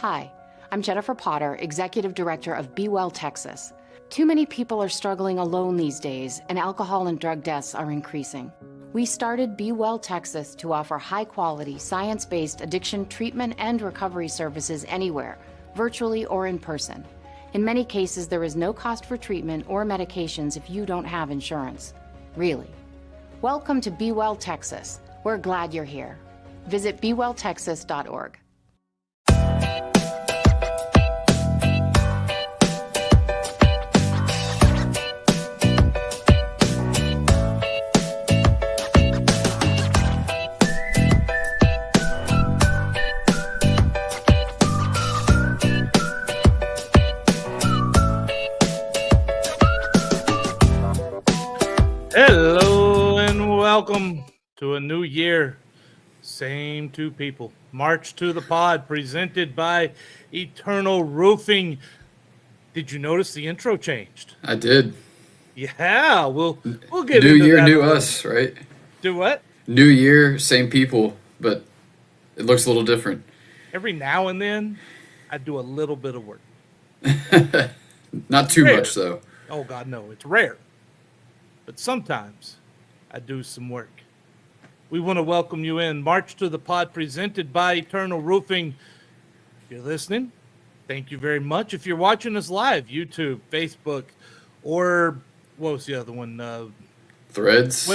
Hi, I'm Jennifer Potter, Executive Director of Be Well Texas. Too many people are struggling alone these days, and alcohol and drug deaths are increasing. We started Be Well Texas to offer high-quality, science-based addiction treatment and recovery services anywhere, virtually or in person. In many cases, there is no cost for treatment or medications if you don't have insurance. Really. Welcome to Be Well Texas. We're glad you're here. Visit bewelltexas.org. Hello and welcome to a new year. Same two people. March to the Pod, presented by Eternal Roofing. Did you notice the intro changed? I did. Yeah, we'll get New into year, that new a little. us, right? Do what? New year, same people, but it looks a little different. Every now and then, I do a little bit of work. Not too Rare. much, though. Oh, God, no. It's rare. But sometimes I do some work. We want to welcome you in. March to the Pod, presented by Eternal Roofing. If you're listening, thank you very much. If you're watching us live, YouTube, Facebook, or what was the other one? Threads,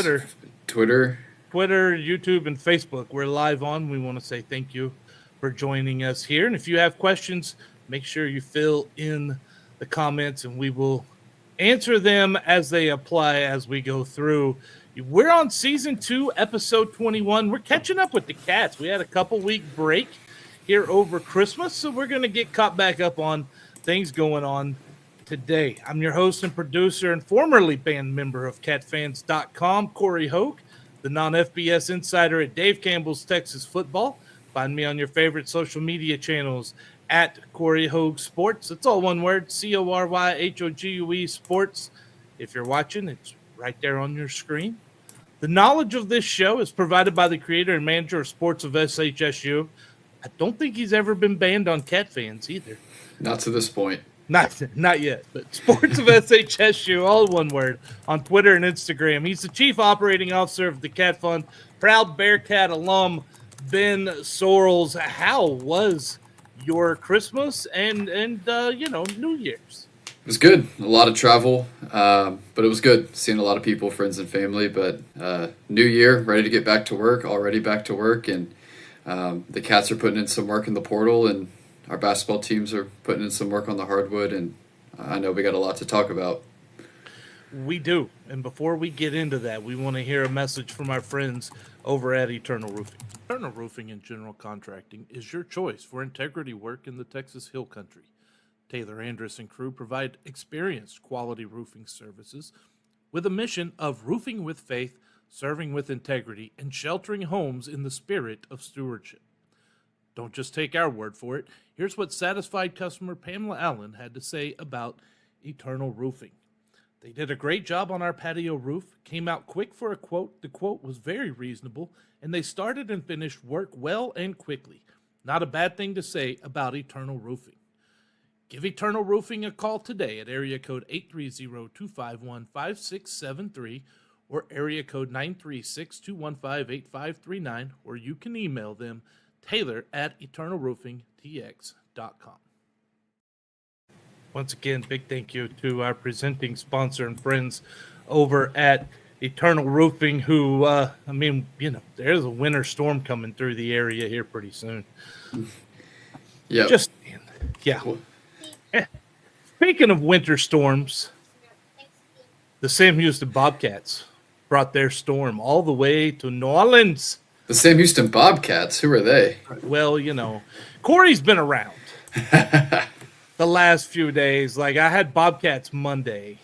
Twitter, YouTube, and Facebook. We're live on. We want to say thank you for joining us here. And if you have questions, make sure you fill in the comments and we will answer them as they apply as we go through. We're on season 2, episode 21. We're catching up with the Cats. We had a couple-week break here over Christmas, so we're going to get caught back up on things going on today. I'm your host and producer and formerly band member of catfans.com, Corey Hogue, the non-FBS insider at Dave Campbell's Texas Football. Find me on your favorite social media channels at Corey Hogue Sports. It's all one word, CORYHOGUE Sports. If you're watching, it's right there on your screen. The knowledge of this show is provided by the creator and manager of Sports of SHSU. I don't think he's ever been banned on Cat Fans either. Not to this point. Not yet, but Sports of SHSU, all one word, on Twitter and Instagram. He's the chief operating officer of the Cat Fund, proud Bearcat alum, Ben Sorrells. How was your Christmas and New Year's? It was good. A lot of travel, but it was good. Seeing a lot of people, friends and family. But New Year, ready to get back to work, already back to work. And the Cats are putting in some work in the portal, and our basketball teams are putting in some work on the hardwood. And I know we got a lot to talk about. We do. And before we get into that, we want to hear a message from our friends over at Eternal Roofing. Eternal Roofing and General Contracting is your choice for integrity work in the Texas Hill Country. Taylor Andrus and crew provide experienced quality roofing services with a mission of roofing with faith, serving with integrity, and sheltering homes in the spirit of stewardship. Don't just take our word for it. Here's what satisfied customer Pamela Allen had to say about Eternal Roofing. They did a great job on our patio roof, came out quick for a quote. The quote was very reasonable, and they started and finished work well and quickly. Not a bad thing to say about Eternal Roofing. Give Eternal Roofing a call today at area code 830-251-5673 or area code 936-215-8539, or you can email them taylor@eternalroofingtx.com. Once again, big thank you to our presenting sponsor and friends over at Eternal Roofing, who, there's a winter storm coming through the area here pretty soon. Yeah. Speaking of winter storms, the Sam Houston Bobcats brought their storm all the way to New Orleans. The Sam Houston Bobcats, who are they? Well, Corey's been around the last few days. Like, I had Bobcats Monday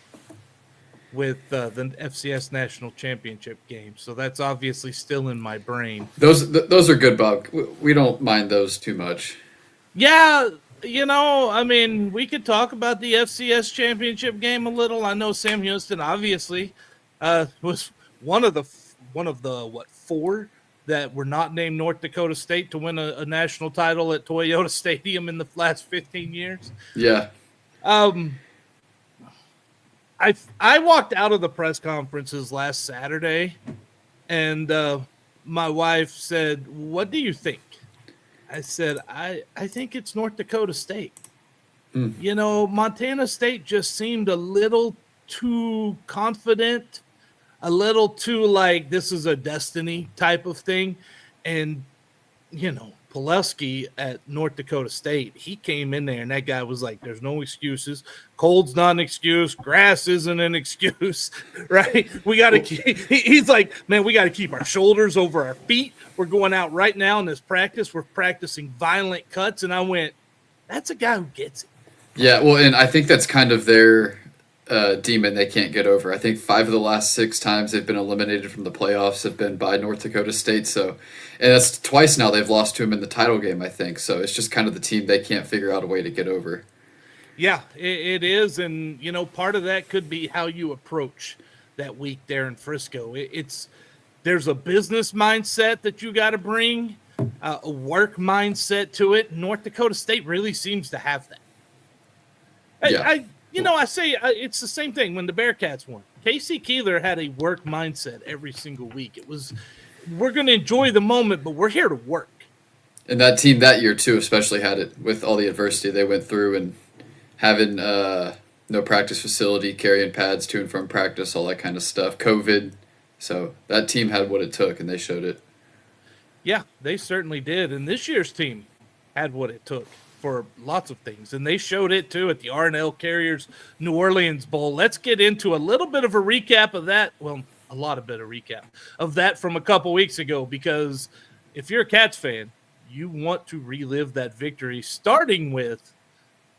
with the FCS National Championship game, so that's obviously still in my brain. Those are good, Bob. We don't mind those too much. Yeah, we could talk about the FCS Championship game a little. I know Sam Houston obviously was one of the 4 that were not named North Dakota State to win a national title at Toyota Stadium in the last 15 years. Yeah. I walked out of the press conferences last Saturday, and my wife said, "What do you think?" I said, I think it's North Dakota State. You know, Montana State just seemed a little too confident, a little too like this is a destiny type of thing. And, you know, Pulaski at North Dakota State, he came in there and that guy was like, there's no excuses. Cold's not an excuse. Grass isn't an excuse, right? We got to keep, he's like, man, we got to keep our shoulders over our feet. We're going out right now in this practice. We're practicing violent cuts. And I went, that's a guy who gets it. Yeah, well, and I think that's kind of their demon they can't get over. I think 5 of the last 6 times they've been eliminated from the playoffs have been by North Dakota State. So, and that's twice now they've lost to him in the title game, I think. So it's just kind of the team they can't figure out a way to get over. Yeah, it is. And, you know, part of that could be how you approach that week there in Frisco. There's a business mindset that you got to bring, a work mindset to it. North Dakota State really seems to have that. Yeah. I say it's the same thing when the Bearcats won. Casey Keeler had a work mindset every single week. It was, we're going to enjoy the moment, but we're here to work. And that team that year, too, especially had it with all the adversity they went through and having no practice facility, carrying pads to and from practice, all that kind of stuff, COVID. So that team had what it took, and they showed it. Yeah, they certainly did. And this year's team had what it took for lots of things. And they showed it, too, at the R&L Carriers New Orleans Bowl. Let's get into a little bit of a recap of that. Well, a lot of bit of recap of that from a couple weeks ago, because if you're a Cats fan, you want to relive that victory, starting with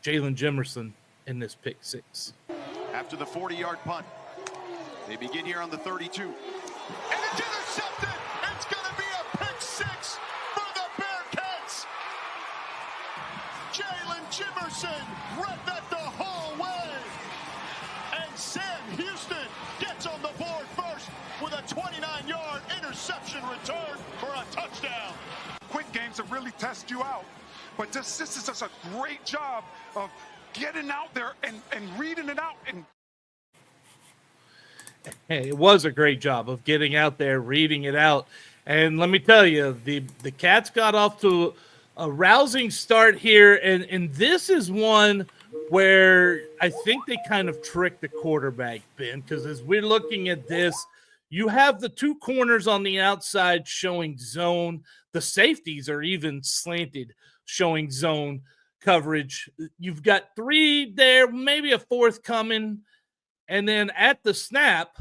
Jalen Jimerson in this pick 6. After the 40-yard punt, they begin here on the 32. And it's intercepted! It's going to be a pick 6 for the Bearcats! Jalen Jimerson read that the whole way! And Sam Houston gets on the board first with a 29-yard interception return for a touchdown. Quick games have really test you out. But this is just a great job of getting out there and reading it out. And hey, it was a great job of getting out there, reading it out. And let me tell you, the Cats got off to a rousing start here. And this is one where I think they kind of tricked the quarterback, Ben, because as we're looking at this, you have the 2 corners on the outside showing zone. The safeties are even slanted, showing zone coverage. You've got 3 there, maybe a 4th coming. And then at the snap,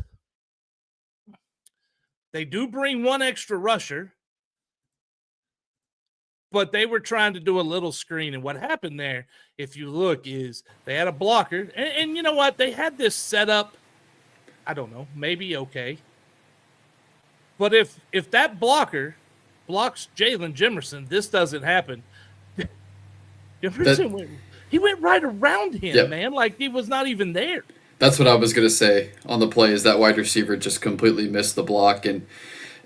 they do bring 1 extra rusher, but they were trying to do a little screen. And what happened there, if you look, is they had a blocker. And you know what? They had this set up, I don't know, maybe okay. But if that blocker blocks Jalen Jimerson, this doesn't happen. He went right around him, Yep. man, like he was not even there. That's what I was going to say on the play, is that wide receiver just completely missed the block. And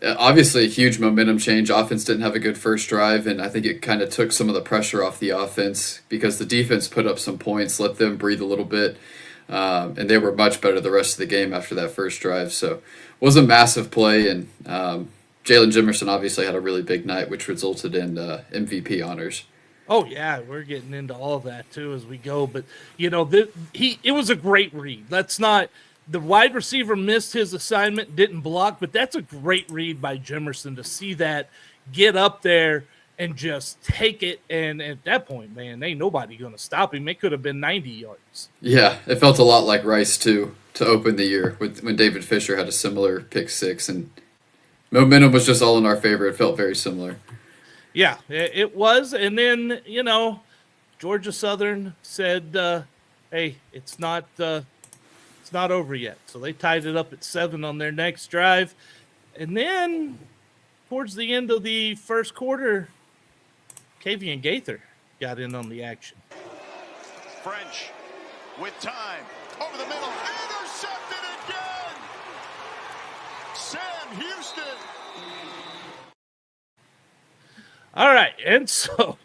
obviously a huge momentum change. Offense didn't have a good first drive, and I think it kind of took some of the pressure off the offense because the defense put up some points, let them breathe a little bit, and they were much better the rest of the game after that first drive. So it was a massive play, and Jalen Jimerson obviously had a really big night, which resulted in MVP honors. Oh, yeah, we're getting into all of that, too, as we go. But, you know, it was a great read. That's not – the wide receiver missed his assignment, didn't block, but that's a great read by Jimerson to see that get up there and just take it. And at that point, man, ain't nobody going to stop him. It could have been 90 yards. Yeah, it felt a lot like Rice, too, to open the year when David Fisher had a similar pick 6. And momentum was just all in our favor. It felt very similar. Yeah, it was. And then, you know, Georgia Southern said, hey, it's not over yet. So they tied it up at 7 on their next drive. And then towards the end of the first quarter, Kavian Gaither got in on the action. French with time. Over the middle. Intercepted again. Sam Houston All right, and so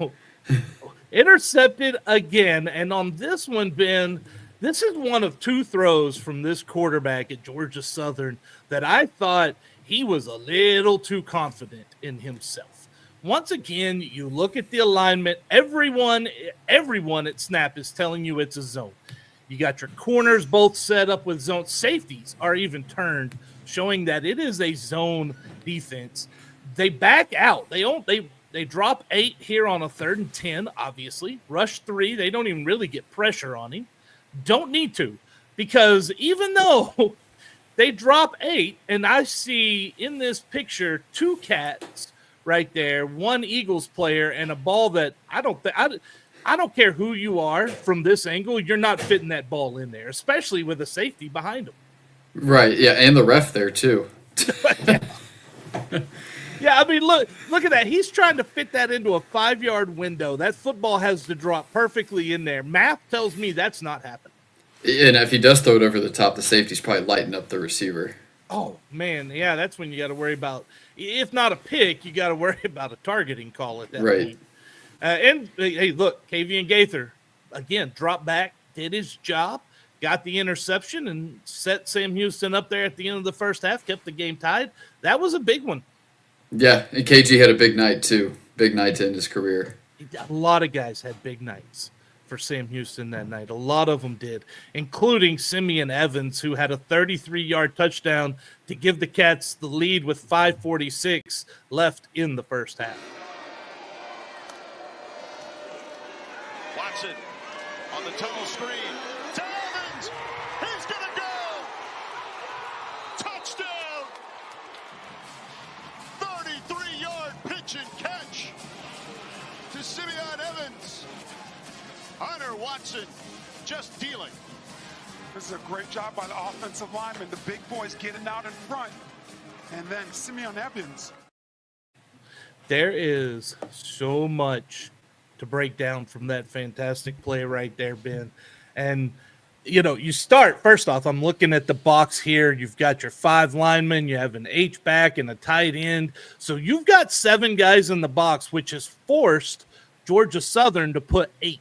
intercepted again, and on this one, Ben, this is one of two throws from this quarterback at Georgia Southern that I thought he was a little too confident in himself. Once again, you look at the alignment, everyone at snap is telling you it's a zone. You got your corners both set up with zone. Safeties are even turned, showing that it is a zone defense. They back out. They drop 8 here on a 3rd and 10, obviously. Rush 3. They don't even really get pressure on him. Don't need to, because even though they drop 8, and I see in this picture 2 cats right there, 1 Eagles player, and a ball that I don't care who you are from this angle, you're not fitting that ball in there, especially with a safety behind him. Right, yeah, and the ref there too. Yeah, I mean, look at that. He's trying to fit that into a 5-yard window. That football has to drop perfectly in there. Math tells me that's not happening. And if he does throw it over the top, the safety's probably lighting up the receiver. Oh, man, yeah, that's when you got to worry about, if not a pick, you got to worry about a targeting call at that point. And, hey, look, Kavian Gaither, again, dropped back, did his job, got the interception, and set Sam Houston up there at the end of the first half, kept the game tied. That was a big one. Yeah, and KG had a big night, too. Big night to end his career. A lot of guys had big nights for Sam Houston that night. A lot of them did, including Simeon Evans, who had a 33-yard touchdown to give the Cats the lead with 5:46 left in the first half. Watson on the tunnel screen. To Evans. He's going to go. Touchdown. 33-yard pitch and catch to Simeon Evans. Hunter Watson just dealing. This is a great job by the offensive lineman. The big boys getting out in front. And then Simeon Evans. There is so much to break down from that fantastic play right there, Ben. And, you start, first off, I'm looking at the box here. You've got your 5 linemen. You have an H-back and a tight end. So you've got 7 guys in the box, which has forced Georgia Southern to put 8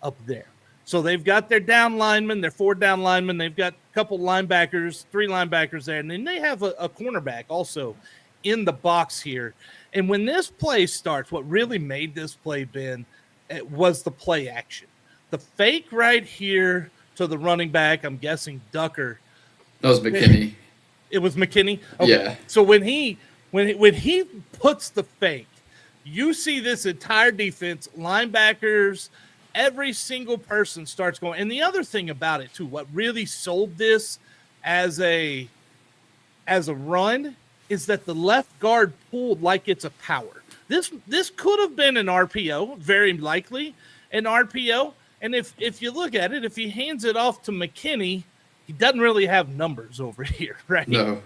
up there. So they've got their down linemen, their 4 down linemen. They've got a couple linebackers, 3 linebackers there. And then they have a cornerback also in the box here. And when this play starts, what really made this play, Ben, it was the play action. The fake right here to the running back, I'm guessing Ducker. That was McKinney. It was McKinney? Okay. Yeah. So when he puts the fake, you see this entire defense, linebackers, every single person starts going. And the other thing about it, too, what really sold this as a run is that the left guard pulled like it's a power. This could have been an RPO, very likely an RPO. And if you look at it, if he hands it off to McKinney, he doesn't really have numbers over here, right? No.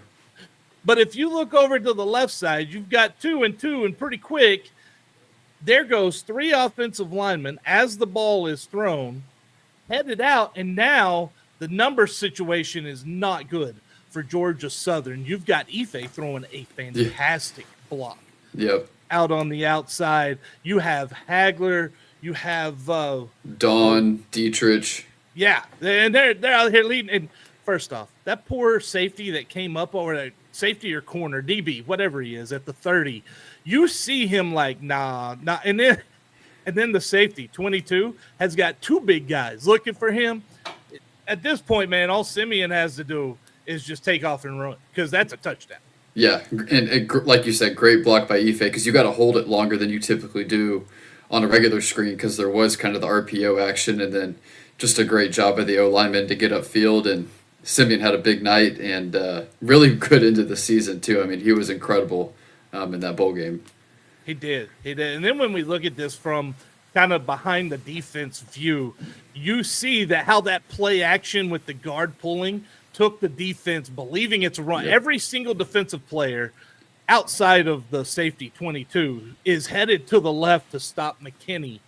But if you look over to the left side, you've got 2 and 2, and pretty quick, there goes 3 offensive linemen as the ball is thrown, headed out, and now the number situation is not good for Georgia Southern. You've got Ife throwing a fantastic block. Yep. Out on the outside. You have Hagler. You have Dawn, Dietrich. Yeah, and they're out here leading. And first off, that poor safety that came up over there, safety or corner, DB, whatever he is, at the 30, you see him like, nah. And then the safety, 22, has got 2 big guys looking for him. At this point, man, all Simeon has to do is just take off and run, because that's a touchdown. Yeah, and like you said, great block by Ife, because you got to hold it longer than you typically do on a regular screen, because there was kind of the RPO action, and then just a great job by the O-lineman to get upfield, and Simeon had a big night and really good into the season, too. I mean, he was incredible in that bowl game. He did. And then when we look at this from kind of behind the defense view, you see that how that play action with the guard pulling took the defense believing it's a run. Yep. Every single defensive player outside of the safety 22 is headed to the left to stop McKinney.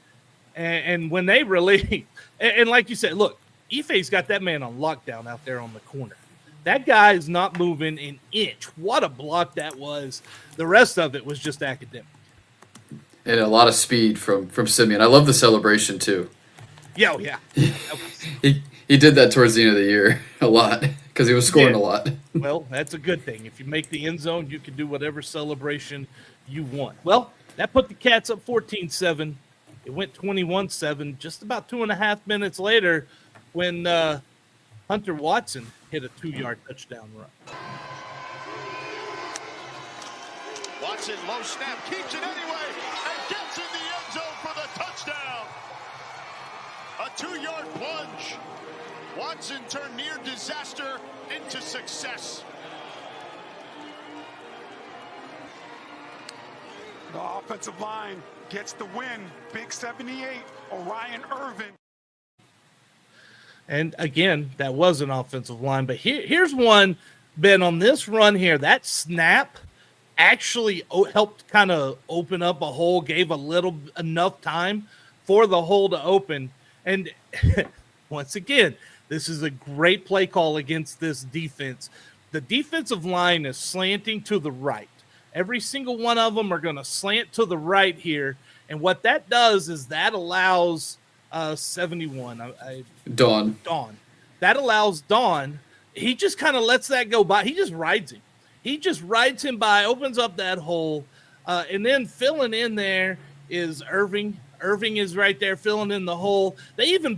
And when they really, and like you said, look, Ife's got that man on lockdown out there on the corner. That guy is not moving an inch. What a block that was. The rest of it was just academic. and a lot of speed from Simeon. I love the celebration too. Yeah, oh, yeah. He did that towards the end of the year a lot because he was scoring a lot. Well, that's a good thing. If you make the end zone, you can do whatever celebration you want. Well, that put the Cats up 14-7. It went 21-7 just about 2.5 minutes later when Hunter Watson hit a 2-yard touchdown run. Watson, low snap, keeps it anyway, and gets in the end zone for the touchdown. A 2-yard plunge. Watson turned near disaster into success. The offensive line gets the win. Big 78, Orion Irvin. And again, that was an offensive line. But here's one, Ben, on this run here, that snap actually helped kind of open up a hole, gave enough time for the hole to open. And once again, this is a great play call against this defense. The defensive line is slanting to the right. Every single one of them are going to slant to the right here. And what that does is that allows 71. Dawn. That allows Dawn. He just kind of lets that go by. He just rides him. He just rides him by, opens up that hole. And then filling in there is Irving. Irving is right there filling in the hole. They even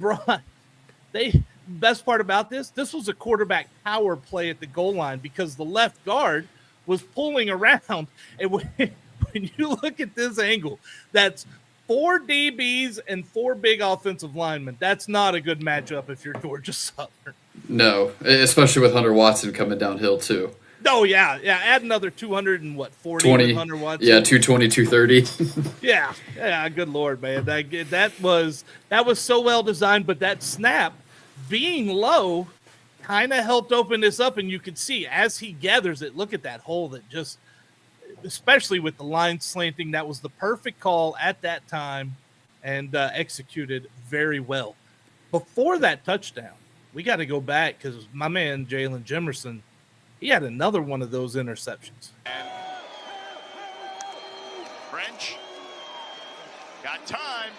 best part about this was a quarterback power play at the goal line because the left guard was pulling around. And when you look at this angle, that's 4 DBs and 4 big offensive linemen. That's not a good matchup if you're Georgia Southern. No, especially with Hunter Watson coming downhill too. Oh, yeah. Add another 240 20, Hunter Watson. Yeah, 220, 230. Yeah, good Lord, man. That was so well designed, but that snap being low kind of helped open this up, and you could see as he gathers it, look at that hole that just, especially with the line slanting, that was the perfect call at that time and executed very well. Before that touchdown, we got to go back because my man Jalen Jimerson, he had another one of those interceptions. And French got time,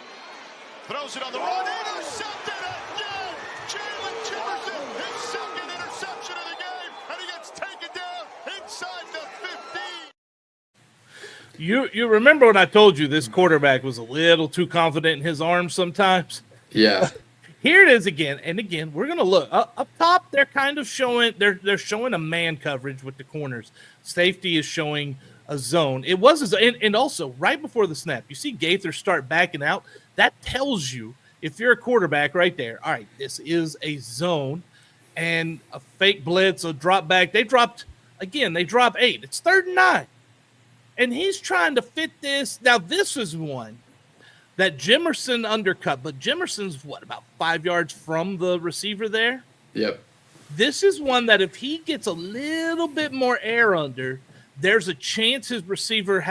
throws it on the run, intercepted again. Jalen Jimerson, his second interception of the game, and he gets taken down inside the 15. You remember when I told you this quarterback was a little too confident in his arms sometimes? Yeah. Here it is again, and again, we're gonna look up top. They're kind of showing they're showing a man coverage with the corners. Safety is showing a zone. It was and also right before the snap, you see Gaither start backing out. That tells you if you're a quarterback right there. All right, this is a zone, and a fake blitz, a drop back. They drop 8. It's 3rd and 9, and he's trying to fit this. Now this is one that Jimerson undercut, but Jimerson's about 5 yards from the receiver there. Yep. This is one that if he gets a little bit more air under, there's a chance his receiver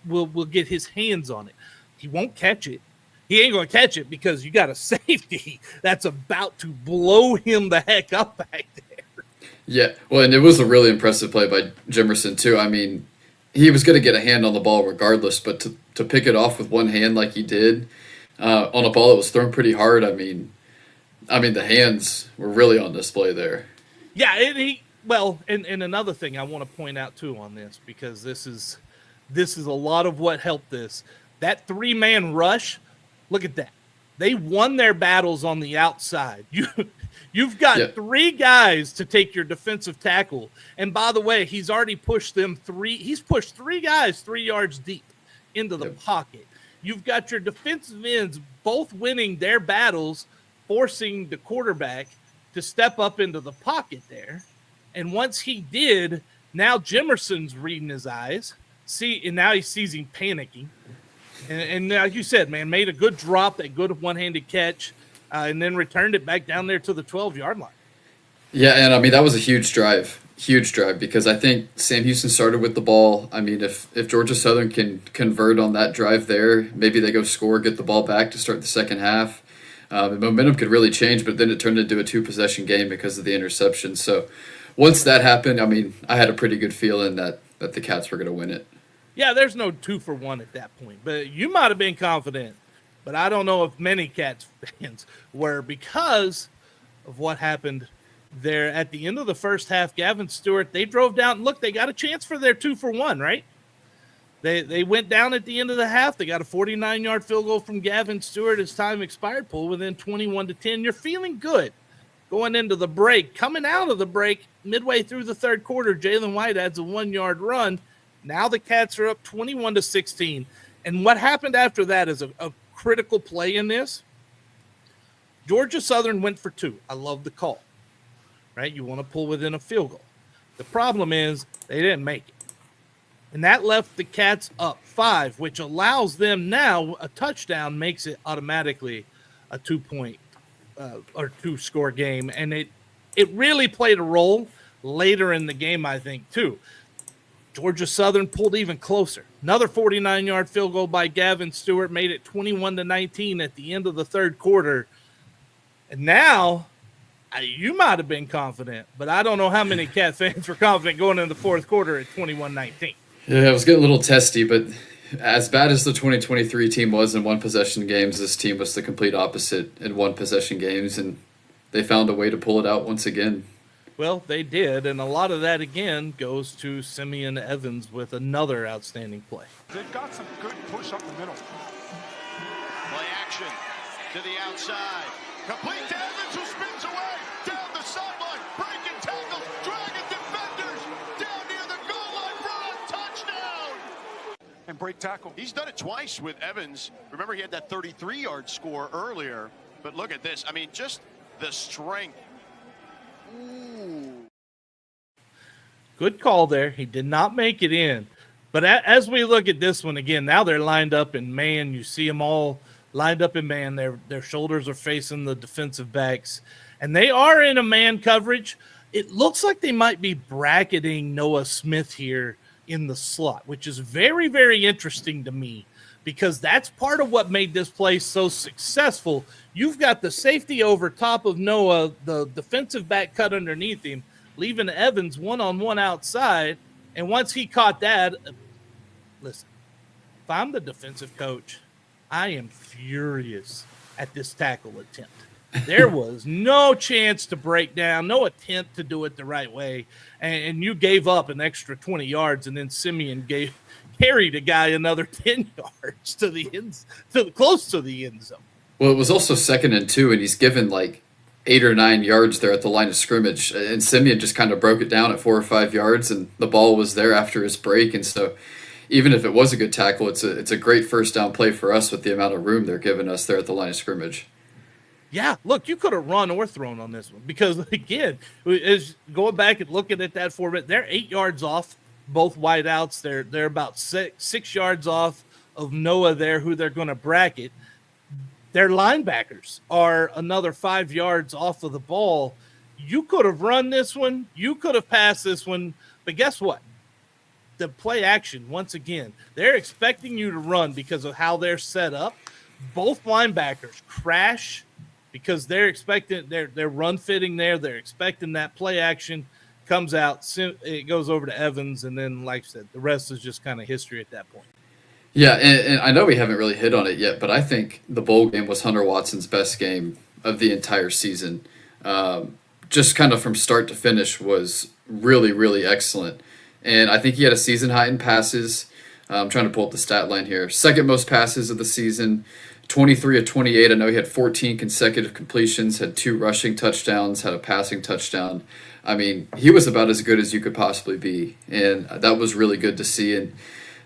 will get his hands on it. He won't catch it. He ain't going to catch it because you got a safety that's about to blow him the heck up back there. Yeah. Well, and it was a really impressive play by Jimerson too. I mean, he was going to get a hand on the ball regardless, but to pick it off with one hand like he did on a ball that was thrown pretty hard, I mean, the hands were really on display there. Yeah, and another thing I want to point out too on this, because this is a lot of what helped this. That 3-man rush, look at that. They won their battles on the outside. You've got 3 guys to take your defensive tackle. And by the way, he's already pushed them 3. He's pushed 3 guys 3 yards deep into the pocket. You've got your defensive ends both winning their battles, forcing the quarterback to step up into the pocket there. And once he did, now Jimerson's reading his eyes. And now he sees him panicking. And like you said, man, made a good drop, that good one-handed catch, and then returned it back down there to the 12-yard line. Yeah, and that was a huge drive, because I think Sam Houston started with the ball. I mean, if Georgia Southern can convert on that drive there, maybe they go score, get the ball back to start the second half. The momentum could really change, but then it turned into a 2-possession game because of the interception. So once that happened, I had a pretty good feeling that the Cats were going to win it. Yeah, there's no 2-for-1 at that point, but you might have been confident. But I don't know if many Cats fans were, because of what happened there at the end of the first half. Gavin Stewart, they drove down. And look, they got a chance for their 2-for-1, right? They went down at the end of the half. They got a 49-yard field goal from Gavin Stewart as time expired, pulled within 21-10. You're feeling good going into the break. Coming out of the break, midway through the third quarter, Jalen White adds a 1-yard run. Now the Cats are up 21-16. And what happened after that is a critical play in this. Georgia Southern went for 2. I love the call, right? You want to pull within a field goal. The problem is they didn't make it. And that left the Cats up 5, which allows them now a touchdown, makes it automatically a 2-point or 2-score game. And it really played a role later in the game, I think, too. Georgia Southern pulled even closer. Another 49-yard field goal by Gavin Stewart made it 21-19 at the end of the third quarter. And now, you might have been confident, but I don't know how many Cat fans were confident going into the fourth quarter at 21-19. Yeah, it was getting a little testy, but as bad as the 2023 team was in one-possession games, this team was the complete opposite in one-possession games, and they found a way to pull it out once again. Well, they did, and a lot of that, again, goes to Simeon Evans with another outstanding play. They've got some good push up the middle. Play action to the outside. Complete to Evans, who spins away down the sideline, breaking tackles, dragging defenders down near the goal line for a touchdown. And break tackle. He's done it twice with Evans. Remember, he had that 33-yard score earlier. But look at this. I mean, just the strength. Ooh. Good call there. He did not make it in. But as we look at this one again, now they're lined up in man. You see them all lined up in man. Their shoulders are facing the defensive backs, and they are in a man coverage. It looks like they might be bracketing Noah Smith here in the slot, which is very, very interesting to me, because that's part of what made this play so successful. You've got the safety over top of Noah, the defensive back cut underneath him, leaving Evans one-on-one outside. And once he caught that, listen, if I'm the defensive coach, I am furious at this tackle attempt. There was no chance to break down, no attempt to do it the right way, and you gave up an extra 20 yards, and then Simeon carried a guy another 10 yards close to the end zone. Well, it was also 2nd and 2, and he's given like 8 or 9 yards there at the line of scrimmage, and Simeon just kind of broke it down at 4 or 5 yards, and the ball was there after his break. And so even if it was a good tackle, it's a great first down play for us with the amount of room they're giving us there at the line of scrimmage. Yeah, look, you could have run or thrown on this one, because, again, is going back and looking at that format, they're 8 yards off both wideouts. They're about six yards off of Noah there, who they're going to bracket. Their linebackers are another 5 yards off of the ball. You could have run this one. You could have passed this one. But guess what? The play action, once again, they're expecting you to run because of how they're set up. Both linebackers crash because they're expecting they're run fitting there. They're expecting that play action comes out. It goes over to Evans, and then, like I said, the rest is just kind of history at that point. Yeah, and I know we haven't really hit on it yet, but I think the bowl game was Hunter Watson's best game of the entire season. Just kind of from start to finish was really, really excellent. And I think he had a season high in passes. I'm trying to pull up the stat line here. Second most passes of the season, 23 of 28. I know he had 14 consecutive completions, had 2 rushing touchdowns, had a passing touchdown. I mean, he was about as good as you could possibly be, and that was really good to see. And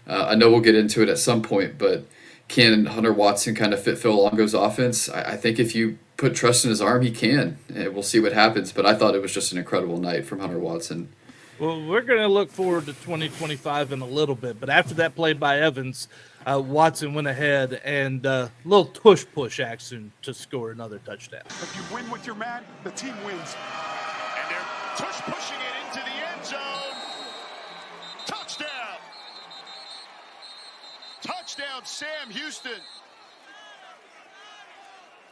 I know we'll get into it at some point, but can Hunter Watson kind of fit Phil Longo's offense? I think if you put trust in his arm, he can, and we'll see what happens. But I thought it was just an incredible night from Hunter Watson. Well, we're going to look forward to 2025 in a little bit, but after that play by Evans, Watson went ahead and a little push action to score another touchdown. If you win with your man, the team wins. And they're pushing it into the end zone. Touchdown. Touchdown, Sam Houston.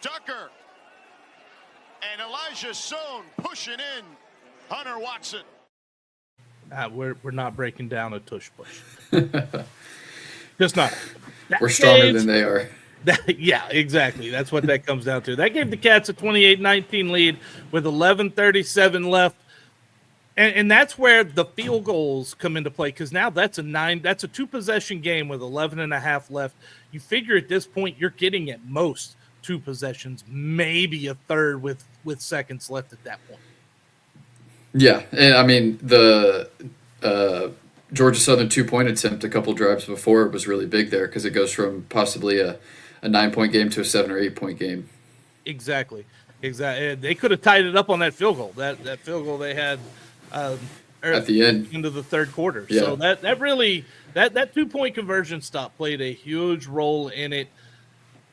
Tucker and Elijah Sohn pushing in Hunter Watson. We're not breaking down a tush push. Just not. We're stronger than they are. Yeah, exactly. That's what that comes down to. That gave the Cats a 28-19 lead with 11:37 left. And that's where the field goals come into play, because now that's a 2-possession game with 11.5 left. You figure at this point you're getting at most 2 possessions, maybe a third with seconds left at that point. Yeah, and I mean the Georgia Southern 2-point attempt a couple drives before was really big there, because it goes from possibly a 9-point game to a 7 or 8-point game. Exactly. They could have tied it up on that field goal. That field goal they had at the end of the third quarter. Yeah. So that really that 2-point conversion stop played a huge role in it.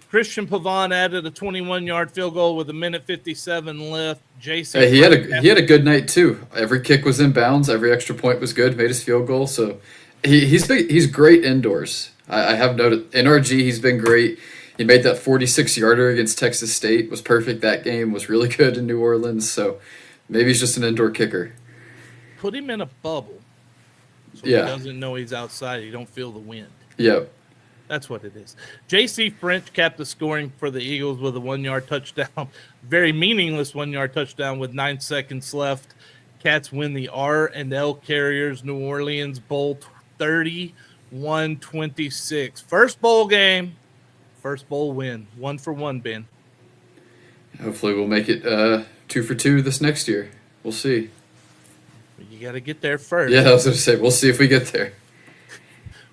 Christian Pavon added a 21-yard field goal with 1:57 left. Jason, he had a good night too. Every kick was in bounds. Every extra point was good. Made his field goal. So he's great indoors. I have noted NRG. He's been great. He made that 46-yarder against Texas State. Was perfect that game. Was really good in New Orleans. So maybe he's just an indoor kicker. Put him in a bubble, so yeah. He doesn't know he's outside. He don't feel the wind. Yep. That's what it is. J.C. French capped the scoring for the Eagles with a 1-yard touchdown. Very meaningless 1-yard touchdown with 9 seconds left. Cats win the R&L Carriers New Orleans Bowl 31-26. First bowl game, first bowl win. 1 for 1, Ben. Hopefully we'll make it 2 for 2 this next year. We'll see. You got to get there first. Yeah, I was going to say, we'll see if we get there.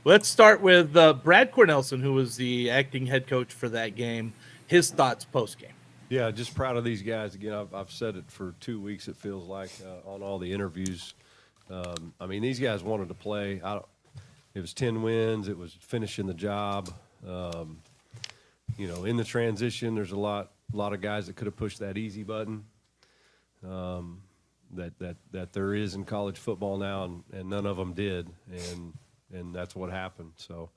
Let's start with Brad Cornelson, who was the acting head coach for that game. His thoughts post-game. Yeah, just proud of these guys. Again, I've said it for 2 weeks, it feels like, on all the interviews. I mean, these guys wanted to play. It was 10 wins. It was finishing the job. In the transition, there's a lot of guys that could have pushed that easy button that there is in college football now, and none of them did, and that's what happened. So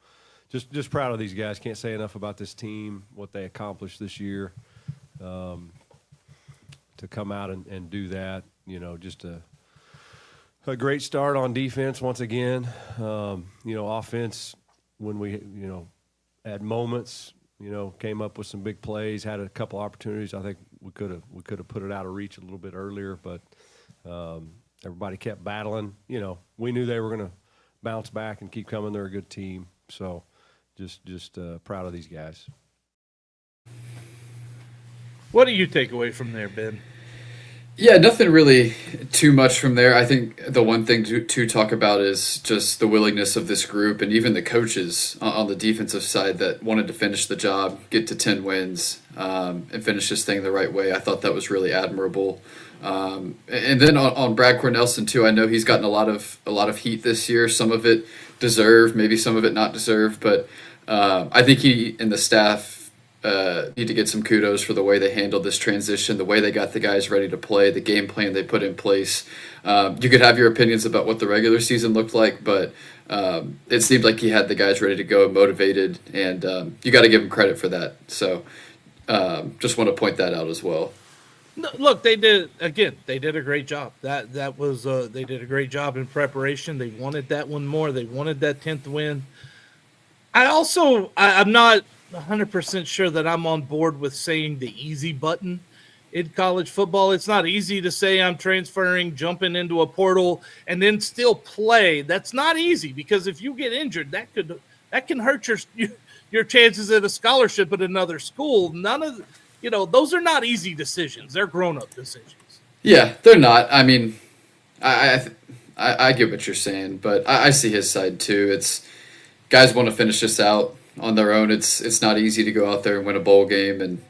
just proud of these guys. Can't say enough about this team, what they accomplished this year, to come out and do that. Just a great start on defense once again. Offense, when we had moments, came up with some big plays, had a couple opportunities. I think we could have put it out of reach a little bit earlier, but everybody kept battling. We knew they were going to bounce back and keep coming. They're a good team. So just proud of these guys. What do you take away from there, Ben? Yeah, nothing really too much from there. I think the one thing to talk about is just the willingness of this group and even the coaches on the defensive side that wanted to finish the job, get to 10 wins, and finish this thing the right way. I thought that was really admirable. And then on Brad Cornelson too, I know he's gotten a lot of heat this year. Some of it deserved, maybe some of it not deserved, but I think he and the staff need to get some kudos for the way they handled this transition, the way they got the guys ready to play, the game plan they put in place. You could have your opinions about what the regular season looked like, but it seemed like he had the guys ready to go, motivated, and you got to give him credit for that. So just want to point that out as well. No, look, they did a great job. That was they did a great job in preparation. They wanted that one more. They wanted that 10th win. I'm not 100% sure that I'm on board with saying the easy button in college football. It's not easy to say I'm transferring, jumping into a portal, and then still play. That's not easy, because if you get injured, that can hurt your chances at a scholarship at another school. None of those are not easy decisions. They're grown-up decisions. Yeah, they're not. I mean, I get what you're saying, but I see his side too. It's guys want to finish this out on their own. It's not easy to go out there and win a bowl game, and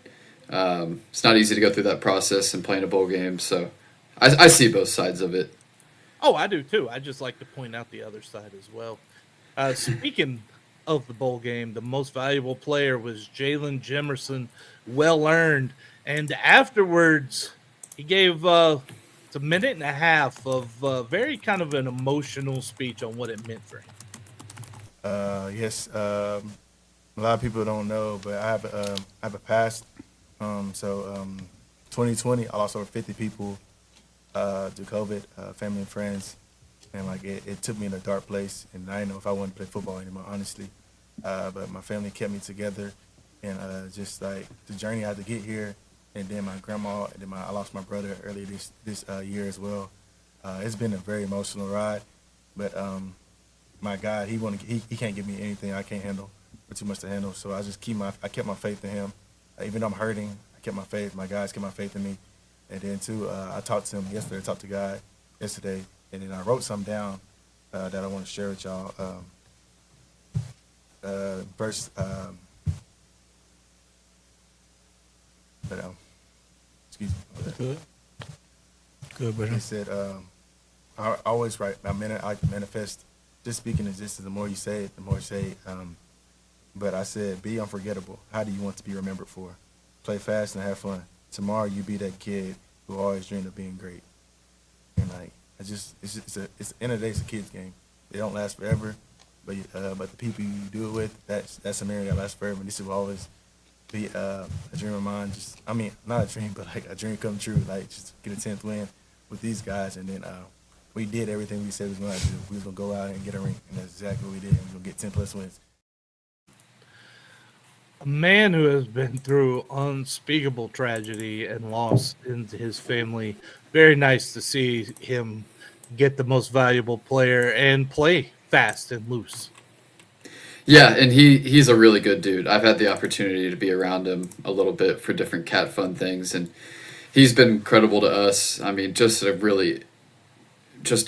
it's not easy to go through that process and play in a bowl game. So I see both sides of it. Oh, I do too. I just like to point out the other side as well. Speaking of the bowl game, the most valuable player was Jalen Jimerson, well earned, and afterwards he gave it's a minute and a half of very kind of an emotional speech on what it meant for him. Yes. A lot of people don't know, but I have a past. 2020, I lost over 50 people due to COVID, family and friends, and like it took me in a dark place, and I didn't know if I wanted to play football anymore, honestly. But my family kept me together, and just like the journey I had to get here, and then my grandma, and then I lost my brother earlier this year as well. It's been a very emotional ride, but my God, he can't give me anything I can't handle, or too much to handle. So I kept my faith in him, even though I'm hurting. I kept my faith. My guys kept my faith in me, and then too, I talked to him yesterday. I talked to God yesterday, and then I wrote something down that I want to share with y'all. Verse, excuse me. Good, brother. He said, I always write, I manifest. Just speaking is just the more you say it, the more you say it. But I said, be unforgettable. How do you want to be remembered for? Play fast and have fun. Tomorrow you be that kid who always dreamed of being great. And like, it's the end of the day, it's a kid's game. They don't last forever, but the people you do it with, that's a memory that lasts forever. And this will always be a dream of mine. Not a dream, but like a dream come true. Like just get a 10th win with these guys, and then we did everything we said we was going to do. We was going to go out and get a ring, and that's exactly what we did. We were going to get 10 plus wins. A man who has been through unspeakable tragedy and loss in his family. Very nice to see him get the most valuable player and play fast and loose. Yeah, and he's a really good dude. I've had the opportunity to be around him a little bit for different Cat Fun things, and he's been incredible to us. I mean, just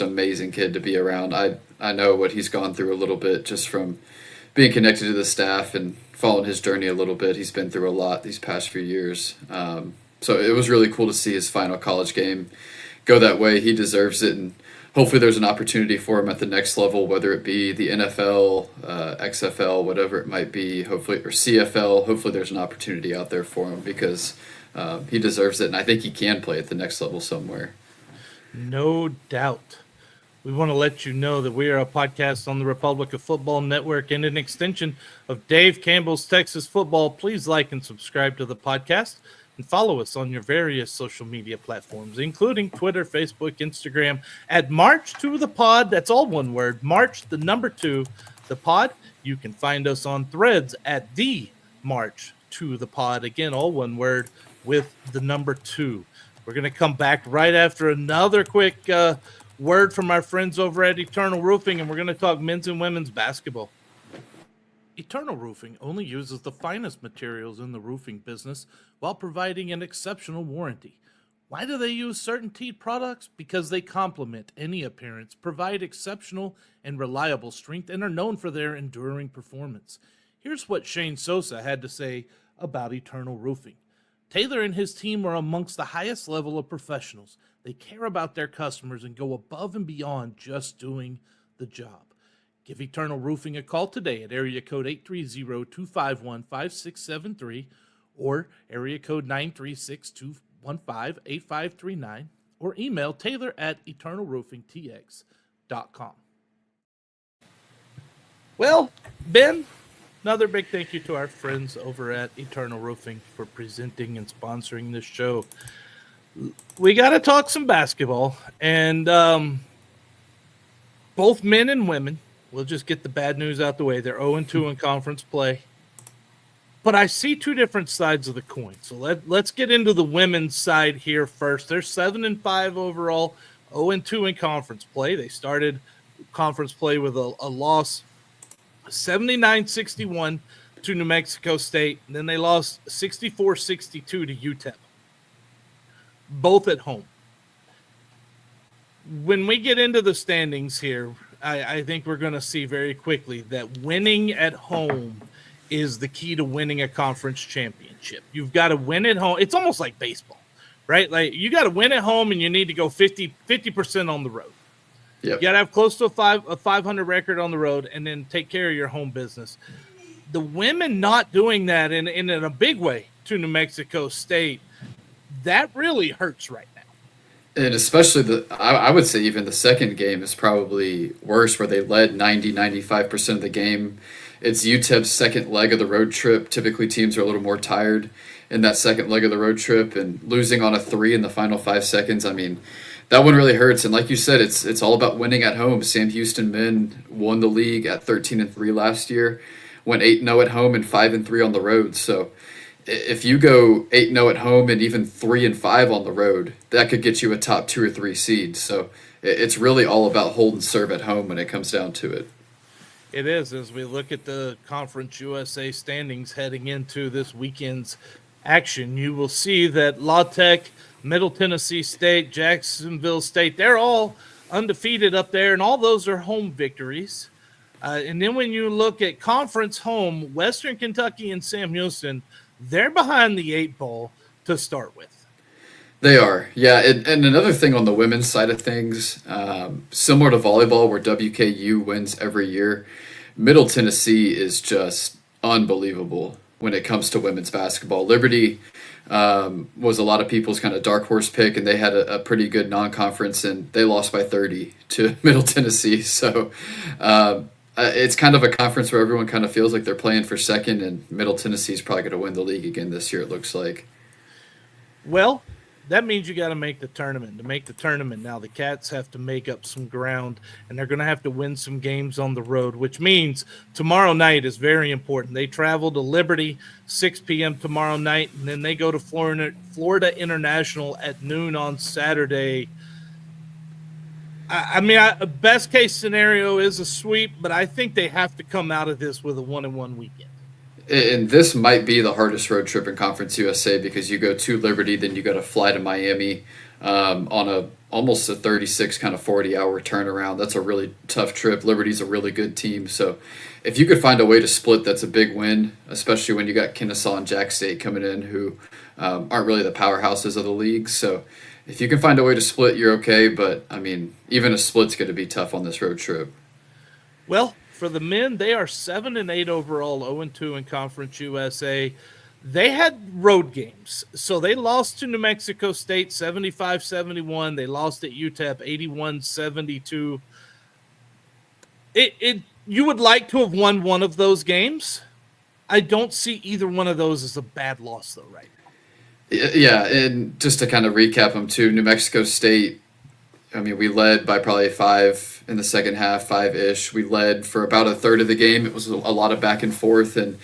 amazing kid to be around. I know what he's gone through a little bit just from being connected to the staff and following his journey a little bit. He's been through a lot these past few years. So it was really cool to see his final college game go that way. He deserves it, and hopefully there's an opportunity for him at the next level, whether it be the NFL, XFL, whatever it might be, hopefully, or CFL. Hopefully there's an opportunity out there for him because he deserves it, and I think he can play at the next level somewhere. No doubt. We want to let you know that we are a podcast on the Republic of Football Network and an extension of Dave Campbell's Texas Football. Please like and subscribe to the podcast and follow us on your various social media platforms, including Twitter, Facebook, Instagram at March to the Pod. That's all one word. March, the number 2, the pod. You can find us on Threads at the March to the Pod. Again, all one word with the number 2. We're going to come back right after another quick word from our friends over at Eternal Roofing, and we're going to talk men's and women's basketball. Eternal Roofing only uses the finest materials in the roofing business while providing an exceptional warranty. Why do they use CertainTeed products? Because they complement any appearance, provide exceptional and reliable strength, and are known for their enduring performance. Here's what Shane Sosa had to say about Eternal Roofing. Taylor and his team are amongst the highest level of professionals. They care about their customers and go above and beyond just doing the job. Give Eternal Roofing a call today at area code 830-251-5673 or area code 936-215-8539 or email Taylor at eternalroofingtx.com. Well, Ben, another big thank you to our friends over at Eternal Roofing for presenting and sponsoring this show. We got to talk some basketball, and both men and women, we'll just get the bad news out the way. They're 0-2 in conference play. But I see two different sides of the coin. So let's get into the women's side here first. They're 7-5 overall, 0-2 in conference play. They started conference play with a loss 79-61 to New Mexico State. And then they lost 64-62 to UTEP. Both at home. When we get into the standings here, I think we're going to see very quickly that winning at home is the key to winning a conference championship. You've got to win at home. It's almost like baseball, right? Like you got to win at home and you need to go 50% on the road. Yep. You got to have close to a 500 record on the road and then take care of your home business. The women not doing that in a big way to New Mexico State, that really hurts right now. And especially I would say even the second game is probably worse, where they led 95% of the game. It's UTEP's second leg of the road trip. Typically teams are a little more tired in that second leg of the road trip, and losing on a 3 in the final 5 seconds. I mean, that one really hurts. And like you said, it's all about winning at home. Sam Houston men won the league at 13-3 last year, went 8-0 at home and 5-3 on the road. So if you go 8-0 at home and even 3-5 on the road, that could get you a top 2 or 3 seed. So it's really all about hold and serve at home when it comes down to it. It is, as we look at the Conference USA standings heading into this weekend's action. You will see that La Tech, Middle Tennessee State, Jacksonville State, they're all undefeated up there, and all those are home victories. And then when you look at conference home, Western Kentucky and Sam Houston, they're behind the 8 ball to start with. They are, yeah. And another thing on the women's side of things, similar to volleyball where WKU wins every year, Middle Tennessee is just unbelievable when it comes to women's basketball. Liberty was a lot of people's kind of dark horse pick, and they had a pretty good non-conference, and they lost by 30 to Middle Tennessee. So it's kind of a conference where everyone kind of feels like they're playing for second, and Middle Tennessee is probably going to win the league again this year, it looks like. Well, that means you got to make the tournament. To make the tournament now, the Cats have to make up some ground, and they're going to have to win some games on the road, which means tomorrow night is very important. They travel to Liberty 6 p.m. tomorrow night, and then they go to Florida International at noon on Saturday. I mean, best case scenario is a sweep, but I think they have to come out of this with a 1-1 weekend. And this might be the hardest road trip in Conference USA because you go to Liberty, then you got to fly to Miami on almost a 36 kind of 40-hour turnaround. That's a really tough trip. Liberty's a really good team. So if you could find a way to split, that's a big win, especially when you got Kennesaw and Jack State coming in who aren't really the powerhouses of the league. So if you can find a way to split, you're okay. But, I mean, even a split's going to be tough on this road trip. Well, for the men, they are 7-8 overall, 0-2 in Conference USA. They had road games. So they lost to New Mexico State 75-71. They lost at UTEP 81-72. You would like to have won one of those games. I don't see either one of those as a bad loss, though, right now. Yeah, and just to kind of recap them, too, New Mexico State, I mean, we led by probably 5 in the second half, 5-ish. We led for about a third of the game. It was a lot of back and forth. And